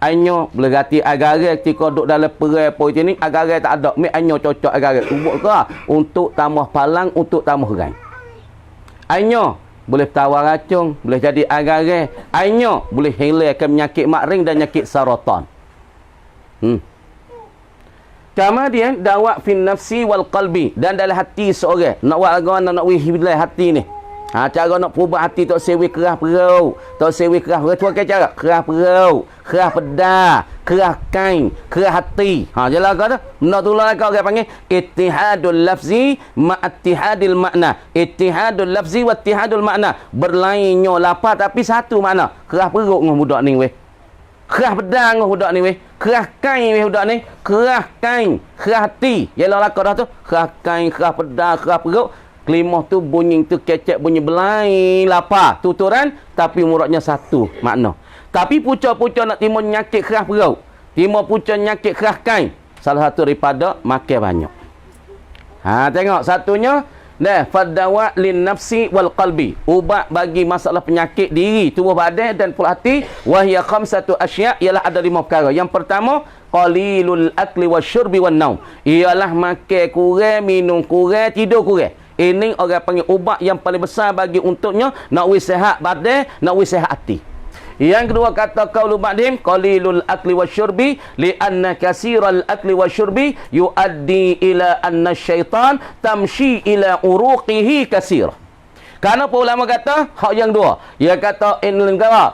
Anyo boleh ganti agar-agar ketika duduk dalam perai apa itu ni, agar-agar tak ada. Mik anyo cocok agar-agar. Ubuk ke? Untuk tambah palang, untuk tambah rai. Anyo boleh tawar racun, boleh jadi agar-agar. Anyo boleh hilangkan penyakit makring dan penyakit saratan. Kemudian dawak fin nafsi wal qalbi, dan dalam hati seorang. Nak buat agama nak wihilah hati ni. Cara nak perubah hati tak sewi kerah perut. Tak sewi kerah perut. Tu cara kerah perut, kerah pedah, kerah kain, kerah hati. Jelas kau tu. Benda tu lah kau orang panggil ittihadul lafzi ma'attihadil makna. Ittihadul lafzi wa ittihadul makna. Berlainnya lapar tapi satu makna. Kerah perut dengan budak ni weh. Kerah pedah dengan budak ni weh. Kerah kain weh budak ni. Kerah kain, kerah hati. Jelas lah kau dah tu. Kerah kain, kerah pedah, kerah perut. Kelimah tu bunyi tu kecek bunyi belai lapar tuturan, tapi muradnya satu makna. Tapi pucuk-pucuk nak timbul nyakit kerah perut, timbul pucuk nyakit kerah kain, salah satu daripada makan banyak. Tengok satunya Nah, fadawa lin nafsi wal qalbi. Ubat bagi masalah penyakit diri, tubuh badan dan pula hati. Wahya khamsatu asya' ialah ada 5 perkara. Yang pertama, qalilul akli wasyurbi wan naum. Ialah makan kurang, minum kurang, tidur kurang. Ini orang panggil ubat yang paling besar bagi untuknya nak wis sihat badan, nak wis sihat hati. Yang kedua kata qaulu ba'dihim qalilul akli wasyurbi li'anna katsiral akli wasyurbi yuaddi ila anna syaitan tamshi ila uruqihi katsira. Kerana apa ulama kata? Hak yang dua. Dia kata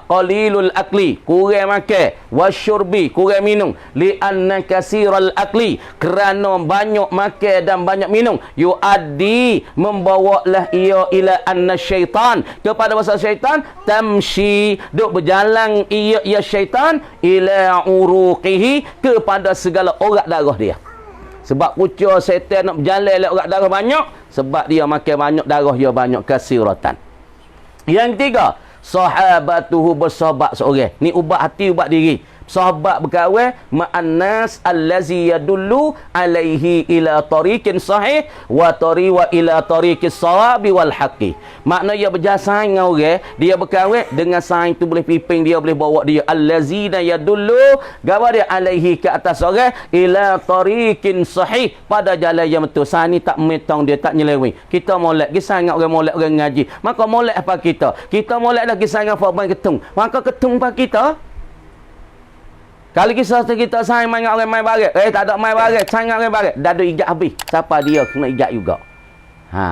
qalilul akli, kurang makan, wasyurbi, kurang minum. Li'anna katsiral akli, kerana banyak makan dan banyak minum, yuaddi, membawalah ia ila anna syaitan, kepada masa syaitan, tamshi, duk berjalan ia syaitan ila uruqihi, kepada segala urat darah dia. Sebab kucur setan nak berjalan lewat urat darah banyak, sebab dia makan banyak, darah dia banyak, kasiratan. Yang ketiga, sahabatuhu, bersahabat seorang. Ni ubat hati, ubat diri. Sahabat berkawan ma'annas allazi yadullu alaihi ila tariqin sahih wa ila tariqis sawabi wal haqqi. Makna dia berjasang dengan orang, dia berkawan dengan saing tu boleh piping dia, boleh bawa dia allazina yadullu, gawa dia alaihi, ke atas orang, ila tariqin sahih, pada jalan yang betul. Saing ni tak metong dia, tak nyeleweng. Kita molek kisah dengan orang molek, orang ngaji. Maka molek apa kita? Kita molek dah kisah dengan apa ketung. Maka ketung apa kita? Kalau kisah kita sayang main orang main barat, tak ada main barat, sayang orang barat, dah ada ijat habis. Siapa dia kena ijat juga.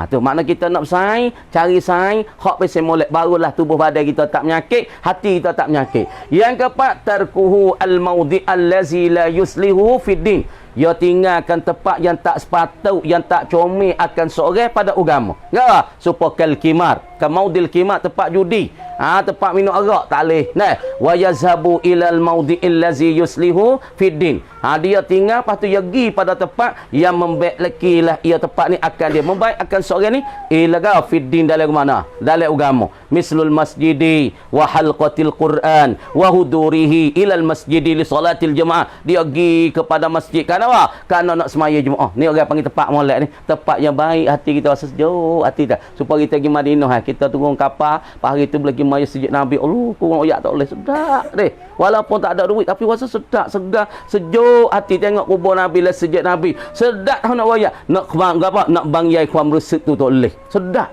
Tu makna kita nak bersaing, cari saing, hak pesen molek, barulah tubuh badan kita tak menyakit, hati kita tak menyakit. Yang keempat, tarkuhu al-maudhi' allazi la yuslihu fid din. Dia tinggalkan tempat yang tak sepatut, yang tak comel akan seorang pada agama. Ya, supaya kal kimar, kamaudil kimar, tempat judi. Tempat minum arak tak boleh. Nah, wa yazhabu ilal maudhi'il ladzi yuslihu fid din. Dia tinggal, lepas tu dia pergi pada tempat yang membaik lagi lah. Ia tempat ni akan dia membaik akan seorang ni ilaga fid din, dalam mana? Dalam agama. Mislul masjidi wa halqatil Quran wa hudurihi ilal masjidi li salatil jemaah. Dia pergi kepada masjid kerana apa? Kerana nak semaya jemaah. Ni orang panggil tempat molek ni, tempat yang baik, hati kita rasa sejuk hati dah. Supaya kita pergi Madinah, kita turun kapal, hari tu boleh maya sejid Nabi. Allah, kurang oyak tak boleh, sedap deh. Walaupun tak ada duit tapi rasa sedap, segar, sejuk hati tengok kubur Nabi lah, sejid Nabi. Sedap nak oyak. Nak apa? Nak bangyai kuam resik tu tak boleh. Sedap.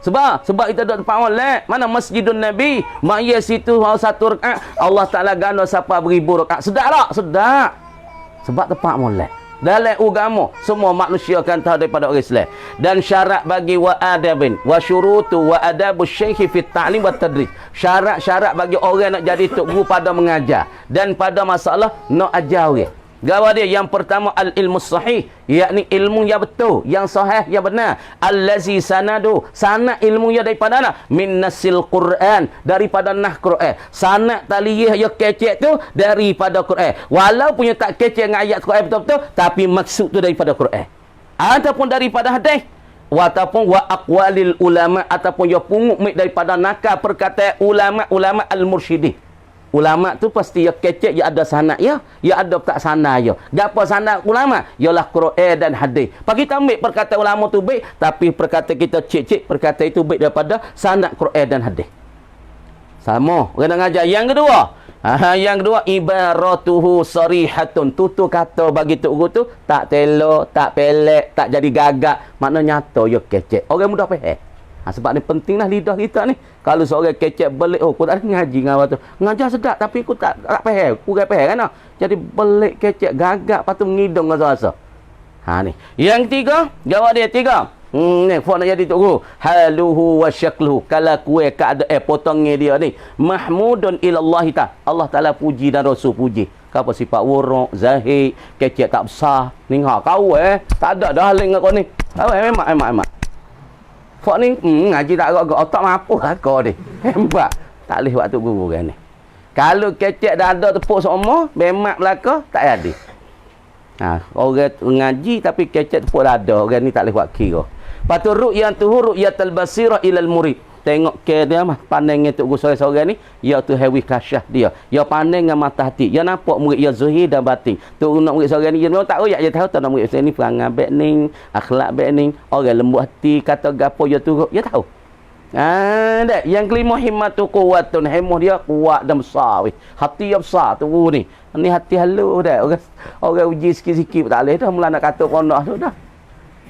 Sebab kita duduk tempat molek. Mana Masjidun Nabi? Maya situ satu rakaat, Allah Taala ganda siapa beribu rakaat. Sedap tak? Sedap. Sebab tempat molek. Dalam agama semua manusia akan tahu daripada orang Islam. Dan syarat bagi wa adabin wa syurutu wa adabu syekhi fit ta'lim wa tadris. Syarat-syarat bagi orang nak jadi tok guru pada mengajar dan pada masalah nak ajar orang. Gawa dia yang pertama al-ilmu sahih, yakni ilmu yang betul, yang sahih, yang benar. Allazi sanadu, sanad ilmu yang daripada mana? Min nasil Quran, daripada nah Quran. Sanad taliyah yang kecek tu daripada Quran. Walaupun yang tak kecek dengan ayat Quran betul-betul, tapi maksud tu daripada Quran. Ataupun daripada hadis. Ataupun wa aqwalil ulama, ataupun dia pungut daripada nakal perkataan ulama al-mursyidin. Ulama tu pasti ya kecek, ya ada sanad ya ada tak sanad ya. Gapo sanad ulama? Ialah Quran dan hadis. Pagi kita ambil perkataan ulama tu baik, tapi perkataan kita cek perkataan itu baik daripada sanad Quran dan hadis. Sama orang nak ngajar. Yang kedua ibaratuhu sarihatun, tutur kata bagi tok guru tu tak telok, tak pelek, tak jadi gagak, makna nyata ya kecek. Orang mudah faham. Sebab ni pentinglah lidah kita ni. Kalau seorang kecek belik, aku tak ada ngaji dengan apa tu. Ngajar sedap tapi aku tak faham. Kurang faham kan? Jadi belik kecek gagak, patut ngidung rasa-rasa. Ni. Yang ketiga, jawab dia tiga. Ni nak jadi tok guru. Haluhu wa syakluhu. Kalau kue keadaan potongnya dia ni. Mahmudun ilallahi ta'ala. Allah Ta'ala puji dan Rasul puji. Apa sifat wuruk, zahid, kecek tak besar. Ni kau tak ada dah dengan kau ni. Memang. Fak ni ngaji tak agak otak mampu kau ni. Hebat. Tak boleh waktu guru kan ni. Kalau kecek dah ada tepuk semua, bemak belaka tak ada. Orang ngaji tapi kecek tepuk dah ada. Orang ni tak boleh buat kira. Patu ru'yatuhu ru'yatul basirah ilal murid. tengok ke dia mah pandang dengan tok sore-sore ni ya tu hewi kasyah dia. Ya pandang dengan mata hati. Ya nampak murid ya zahir dan batin. Tu nak murid sore ni dia memang tak royak je tahu tak nak murid sore ni perangai baik ni, akhlak baik ni, orang lembut hati, kata gapo ya turut, ya tahu. Dak. Yang kelima himmatu quwwatun, himmah dia kuat dan besar weh. Hati yang besar tu ni. Ni hati halus dah. Orang uji sikit-sikit tak boleh dah mula nak kata ponok tu dah.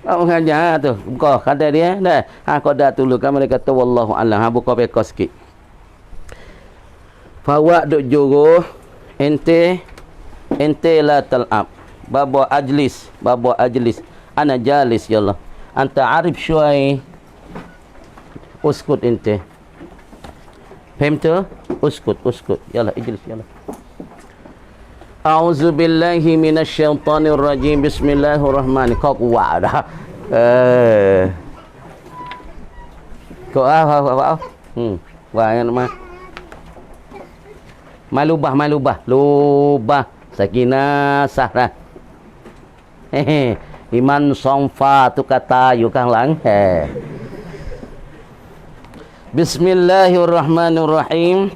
Mengajar tu. Buka kata dia dah. Kau dah tulu kan mereka kata wallahu alam. Buka peka sikit. Fawak duk juru ente la tal'ab. Baba ajlis. Ana jalis ya Allah. Anta arif syuai. Uskut ente. Faham tu? Uskut. Yalah, ijlis yalah. A'udzu billahi minasyaitonir rajim. Bismillahirrahmanirrahim. Kau kuat dah. Kau wah yang mah. Malubah. Lubah. Sakinah sahra. Iman somfa tu kata yu kang lang. Bismillahirrahmanirrahim.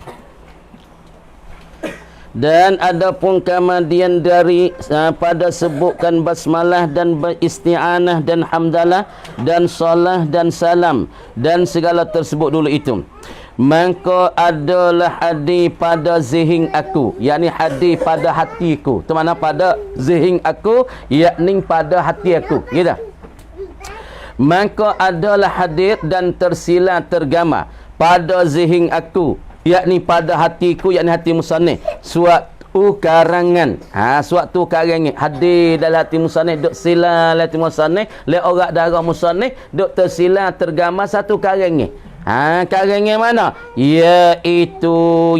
Dan adapun kemudian dari pada sebutkan basmalah dan beristi'anah dan hamdalah dan salah dan salam dan segala tersebut dulu itu. Maka adalah hadis pada zihin aku, yakni hadis pada hatiku. Tu mana pada zihin aku, yakni pada hati aku. Gitu. Maka adalah hadir dan tersila tergama pada zihin aku, yakni pada hatiku, yakni hati musannif, suatu karangan. Suatu karangan hadir dalam hati musannif, duk sila hati musannif, le orang darah musannif duk tersila tergama satu karangan. Karangan mana? Iaitu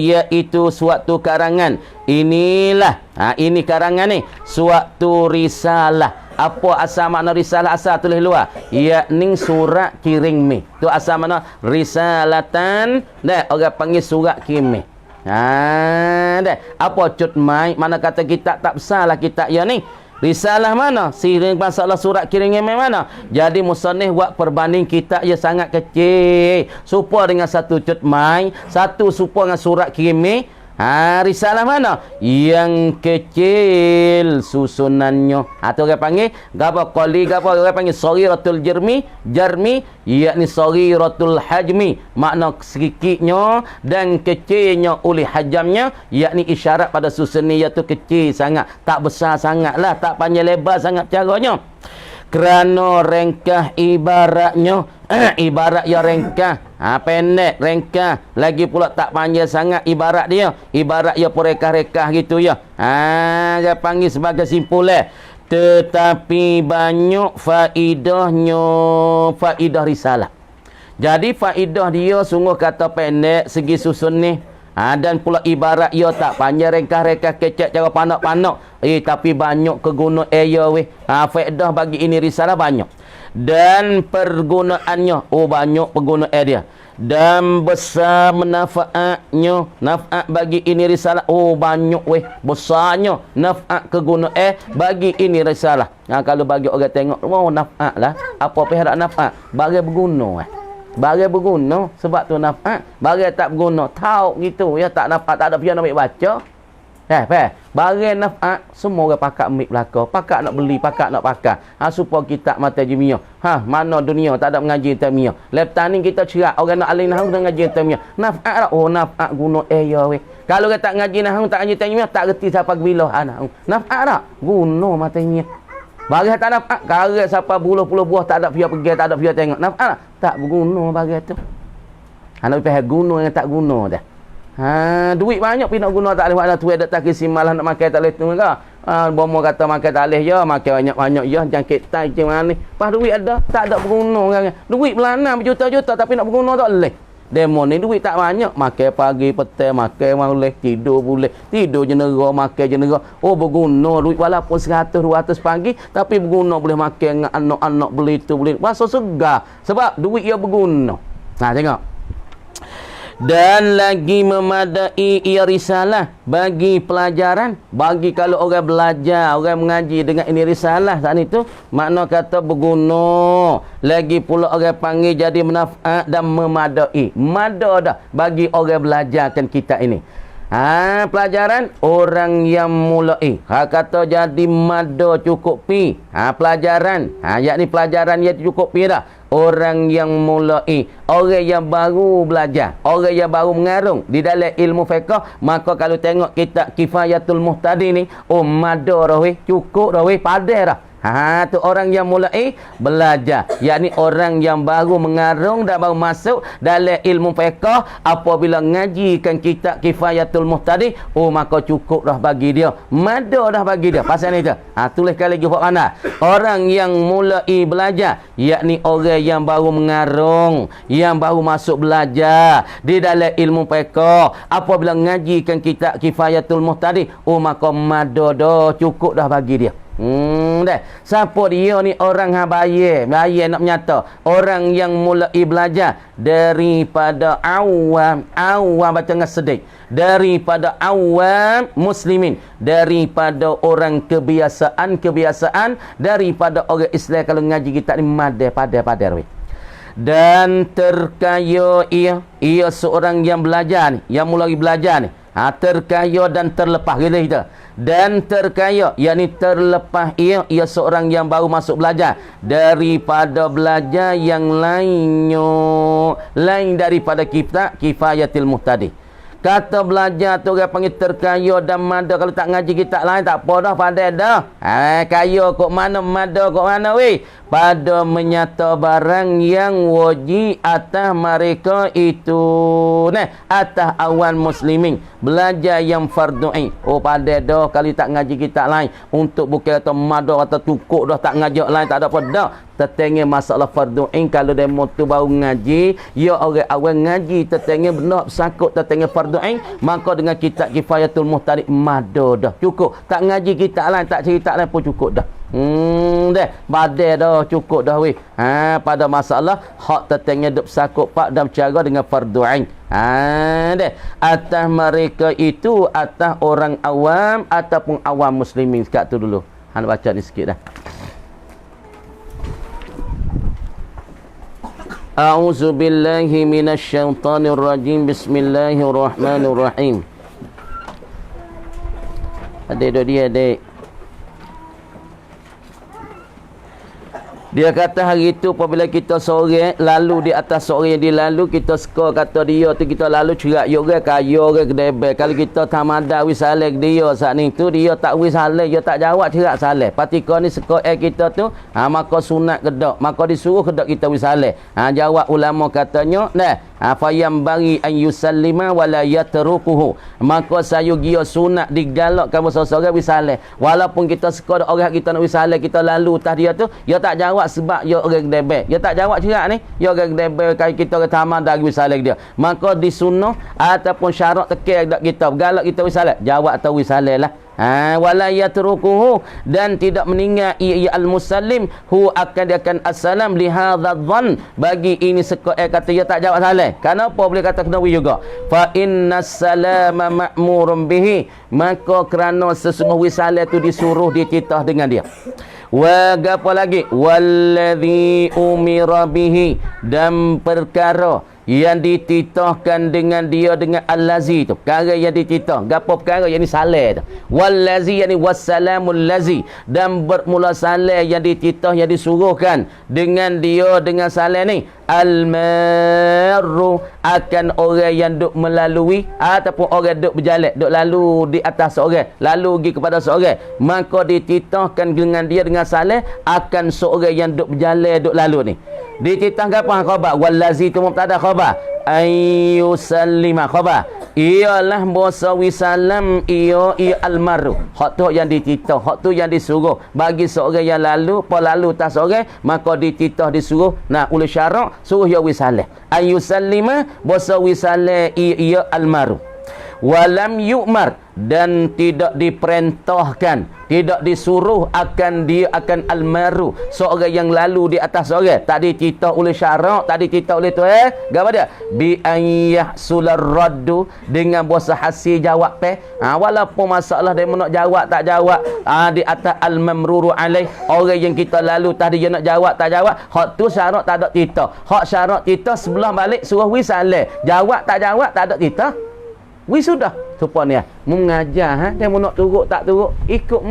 suatu karangan. Inilah ini karangan ni suatu risalah. Apa asal makna risalah? Asal tulis luar, yakni surat kirim mi. Tu asal makna risalatan. Dah orang panggil surat kirim mi. Dah apa cut mai, mana kata kitab tak besarlah kitab ya ni. Risalah mana? Siring masalah surat kirim mi mana? Jadi musannif buat perbanding kitab ya sangat kecil. Serupa dengan satu cut mai, satu serupa dengan surat kirim mi. Risalah mana? Yang kecil susunannya. Tu orang panggil gapo qali, gapo orang panggil saghiratul jarmi, yakni saghiratul hajmi, makna sedikitnya dan kecilnya oleh hajamnya, yakni isyarat pada susun ni iaitu kecil sangat, tak besar sangatlah, tak panjang lebar sangat caranya. Kerana rengkah ibaratnya ibarat ya rengkah, pendek rengkah, lagi pula tak panjang sangat ibarat dia, ibarat ya perekah-rekah gitu ya. Dia panggil sebagai simpulan. Tetapi banyak faedahnya, faedah risalah. Jadi faedah dia sungguh kata pendek segi susun ni. Dan pula ibarat ia tak panjang rengkah-rengkah kecek cara panak-panak, tapi banyak keguna weh. Faedah bagi ini risalah banyak. Dan pergunaannya, banyak pengguna dia. Dan besar manfaatnya, naf'at bagi ini risalah, banyak weh. Besarnya naf'at keguna bagi ini risalah. Kalau bagi orang tengok, naf'at lah. Apa pihak naf'at? Bagi berguna Bagai berguna, sebab tu naf'at. Bagai tak berguna, tahu gitu ya, tak naf'at, tak ada pihak nak ambil baca. Bagai naf'at, semua orang pakat ambil belakang, pakat nak beli, pakat nak pakai. Supaya kita mata jemiah. Mana dunia tak ada mengaji tamiah. Lepas ni kita cerak orang nak alih nahwu dengan ngaji tamiah. Naf'at lah, naf'at guna ya weh. Kalau kita tak ngaji nahwu, tak ngaji tamiah, tak reti siapa bila nahwu. Naf'at tak guna matanya. Bagi tak naf'at, karet siapa puluh-puluh buah tak ada pihak pergi, tak ada pihak tengok. Naf'at tak berguna bagi tu. Nak pihak guna yang tak guna dah. Duit banyak pergi nak guna tak boleh buat tu ada tak kisi malah nak makan tak boleh tu ke. Bomo kata makan tak boleh ya, makan banyak-banyak ya, jangkit tai macam mana ni. Pas duit ada, tak ada berguna kan. Duit belana berjuta-juta tapi nak berguna tak boleh. Demo ni duit tak banyak, makan pagi, petang, makan boleh, tidur boleh. Tidur jenera, makan jenera. Berguna duit walaupun 100, 200 pagi, tapi berguna boleh makan dengan anak-anak, beli tu, beli. Rasa segar. Sebab duit ia berguna. Tengok. Dan lagi memadai ia risalah bagi pelajaran, bagi kalau orang belajar, orang mengaji dengan ini risalah saat itu, makna kata berguna. Lagi pula orang panggil jadi manfaat dan memadai. Mada dah bagi orang belajarkan kita ini. Pelajaran orang yang mulai. Kata jadi mada cukup pi. Pelajaran. Yakni pelajaran yang cukup pi dah. Orang yang mulai, orang yang baru belajar, orang yang baru mengarung di dalam ilmu fiqh, maka kalau tengok kitab Kifayatul Muhtadi ni, mada dah weh, cukup dah weh, padah dah. Tu orang yang mulai belajar, yakni orang yang baru mengarung dan baru masuk dalam ilmu fiqh, apabila ngajikan kitab Kifayatul Muhtadi, maka cukup dah bagi dia, mada dah bagi dia. Pasal ni tu, tuliskan lagi buat mana. Orang yang mulai belajar, yakni orang yang baru mengarung, yang baru masuk belajar di dalam ilmu fiqh, apabila ngajikan kitab Kifayatul Muhtadi, maka mada dah, cukup dah bagi dia. Dah. Siapa dia ni? Orang bayar nak menyata. Orang yang mulai belajar daripada awam baca dengan sedih. Daripada awam muslimin, daripada orang kebiasaan, daripada orang Islam. Kalau ngaji kita ni pada dan terkaya ia seorang yang belajar ni, yang mulai belajar ni, terkaya dan terlepas kita. Dan terkaya, yakni terlepas ia seorang yang baru masuk belajar daripada belajar yang lain daripada kitab Kifayatul Muhtadi. Kata belajar tu orang panggil terkaya dan mada. Kalau tak ngaji kitab lain tak apa dah, pada dah. Kaya kok mana, mada kok mana weh. Pada menyata barang yang wajib atas mereka itu. Atas awan muslimin. Belajar yang fardu'in. Pada dah kalau tak ngaji kitab lain. Untuk bukan kata mada atau tukuk dah tak ngaji lain, tak ada apa dah. Tetengah masalah fardu'in. Kalau demo tu baru ngaji, ya orang awal ngaji tetengah benar sakut tetengah fardu'in, maka dengan kitab Kifayatul Muhtadi mada dah, cukup. Tak ngaji kitab lain, tak cerita lain pun cukup dah. Dah badai dah, cukup dah weh. Pada masalah hak tetengah duk sakut pak dan cara dengan fardu'in. Dah atas mereka itu, atas orang awam ataupun awam muslimin. Sekat tu dulu. Hang baca ni sikit dah. A'udzu billahi minasyaitonir rajim. Bismillahirrahmanirrahim. Adik dia adik. Dia kata hari itu apabila kita sore lalu di atas sore yang dilalu, kita skor kata dia tu, kita lalu cerak yoga kaya orang kedebel. Kalau kita tamada wisale dia saat ni tu, dia tak wisale, dia tak jawab cerak saleh. Patika ni skor kita tu, maka sunat kedak, maka disuruh kedak kita wisale. Jawab ulama katanya, fayam bagi an yusallima wala yatrukuhu. Maka saya gia sunat digalak kamu seorang wisale. Walaupun kita skor orang kita nak wisale, kita lalu atas dia tu, dia tak jawab sebab dia orang kedebel. Dia tak jawab cerak ni, dia orang kedebel, kai kita ke taman dah wisale dia. Maka disunnah ataupun syarat tekir dak kita galak kita wisale, jawab atau wisale lah. Wala yatrukuhu, dan tidak meninggal ia al-musallim hu akan assalam li hadzal dhann, bagi ini kata dia tak jawab salah. Kenapa boleh kata kena juga? Fa innas salama ma'murun bihi, maka kerana sesungguh wisale tu disuruh dititah dengan dia. Wa apa lagi? Wallazi umira bihi, dan perkara yang dititahkan dengan dia, dengan al-lazi tu, perkara yang dititah. Gapo perkara yang ni saleh tu. Wallazi yani wassalamul lazi, dan bermula saleh yang dititah, yang disuruhkan dengan dia, dengan saleh ni. Al-marru, akan orang yang duk melalui ataupun orang duk berjalan, duk lalu di atas seorang, lalu pergi kepada seorang, maka dititahkan dengan dia dengan saleh akan seorang yang duk berjalan, duk lalu ni. Dititah apa khabar? Wallazi tu mubtada, khabar ayyusallima, khabar ialah bahasa wisalam, ia almaru, hak tu yang dititah, hak tu yang disuruh bagi seorang yang lalu, lalu tas seorang, maka dititah disuruh oleh syarak, suruh ia wisalah. Ayyusallima bahasa wisalah ia almaru. walam yu'mar, dan tidak diperintahkan, tidak disuruh akan dia akan almaru, seorang yang lalu di atas seorang. Tak dicerita oleh syarak, tak dicerita oleh tu apa dia? Bi ayyah sular raddu, dengan bahasa hasil jawab walaupun masalah dia nak jawab tak jawab di atas al-mamruru alaih, orang yang kita lalu tadi dia nak jawab tak jawab, hak tu syarak tak ada cerita. Hak syarak cerita sebelah balik suruh wisalah, jawab tak ada cerita. Sudah supaya mengajar dia nak turut tak turut ikut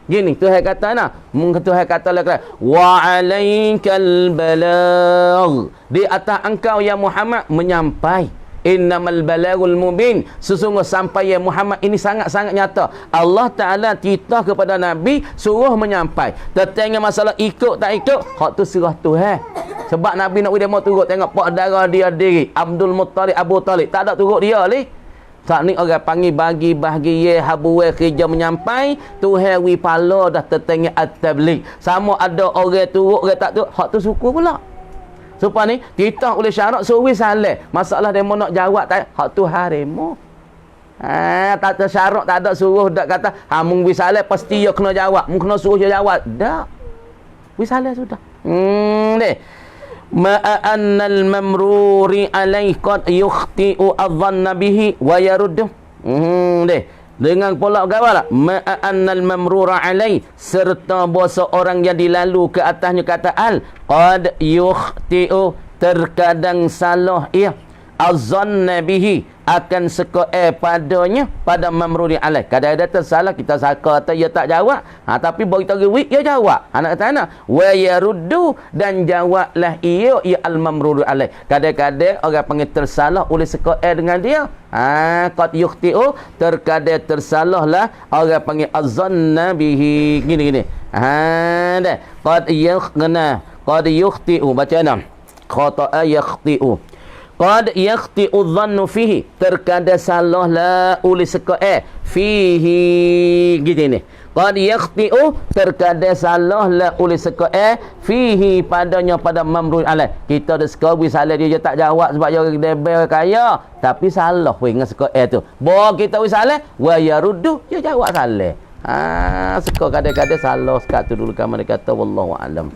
gini Tuhan kata Tuhan kata wa alaikal balagh, di atas engkau ya Muhammad menyampai. Innamal balagul mubin, sesungguh sampai ya Muhammad ini sangat-sangat nyata. Allah Ta'ala cerita kepada Nabi suruh menyampai. Tentang masalah ikut tak ikut, hak tu serah Tuhan. Sebab Nabi nak dia mau turut tengok pak darah dia diri Abdul Muttalib, Abu Talib, tak ada turut dia ni. Tak ni orang panggil bagi bahagia habuwe kerja menyampai, Tuhan wi pala dah tentang at-tabligh. Sama ada orang turut orang tak turut, hak tu suku pula. Supaya ni kita oleh syarat suwi salah. Masalah demo nak jawab tak, hak tu haremo. Tak ada syarat, tak ada suruh dak kata mung wi salah pasti dia kena jawab, mung kena suruh dia jawab. Dak. Wi salah sudah. Ni. Ma'annal mamruri alaih qad yukhti'u adhanna bihi wa yaruddu. Dengan pula gawalah ma'annal mamrura alaih, serta bahasa orang yang dilalu ke atasnya kata al qad yukhti'u, terkadang salah ia azanna bihi, akan seka padanya, pada mamruri alaih. Kadang-kadang tersalah kita sangka atau ia tak jawab, tapi bagi tahu ia jawab. Anak kata wa yaruddu, dan jawablah ia al mamruri alaih. Kadang-kadang orang panggil tersalah oleh seka dengan dia. Qad yukhti'u, terkadang tersalahlah orang panggil azanna bihi. Gini dah qad yukhti'u, baca enam khata'a yakhti'u. Qad yakhti'u dhannu fihi, terkadang salah la oleh seka fihi. Gini qad yakhti'u, terkadang salah la oleh seka fihi, padanya pada mamrul alaih. Kita ada seka wi salah dia tak jawab sebab dia orang debel kaya, tapi salah wi dengan seka tu. Bawa kita wi salah wa yaruddu, dia jawab salah. Seka kadang-kadang salah sekat tu dulu kamar kata wallahu alam.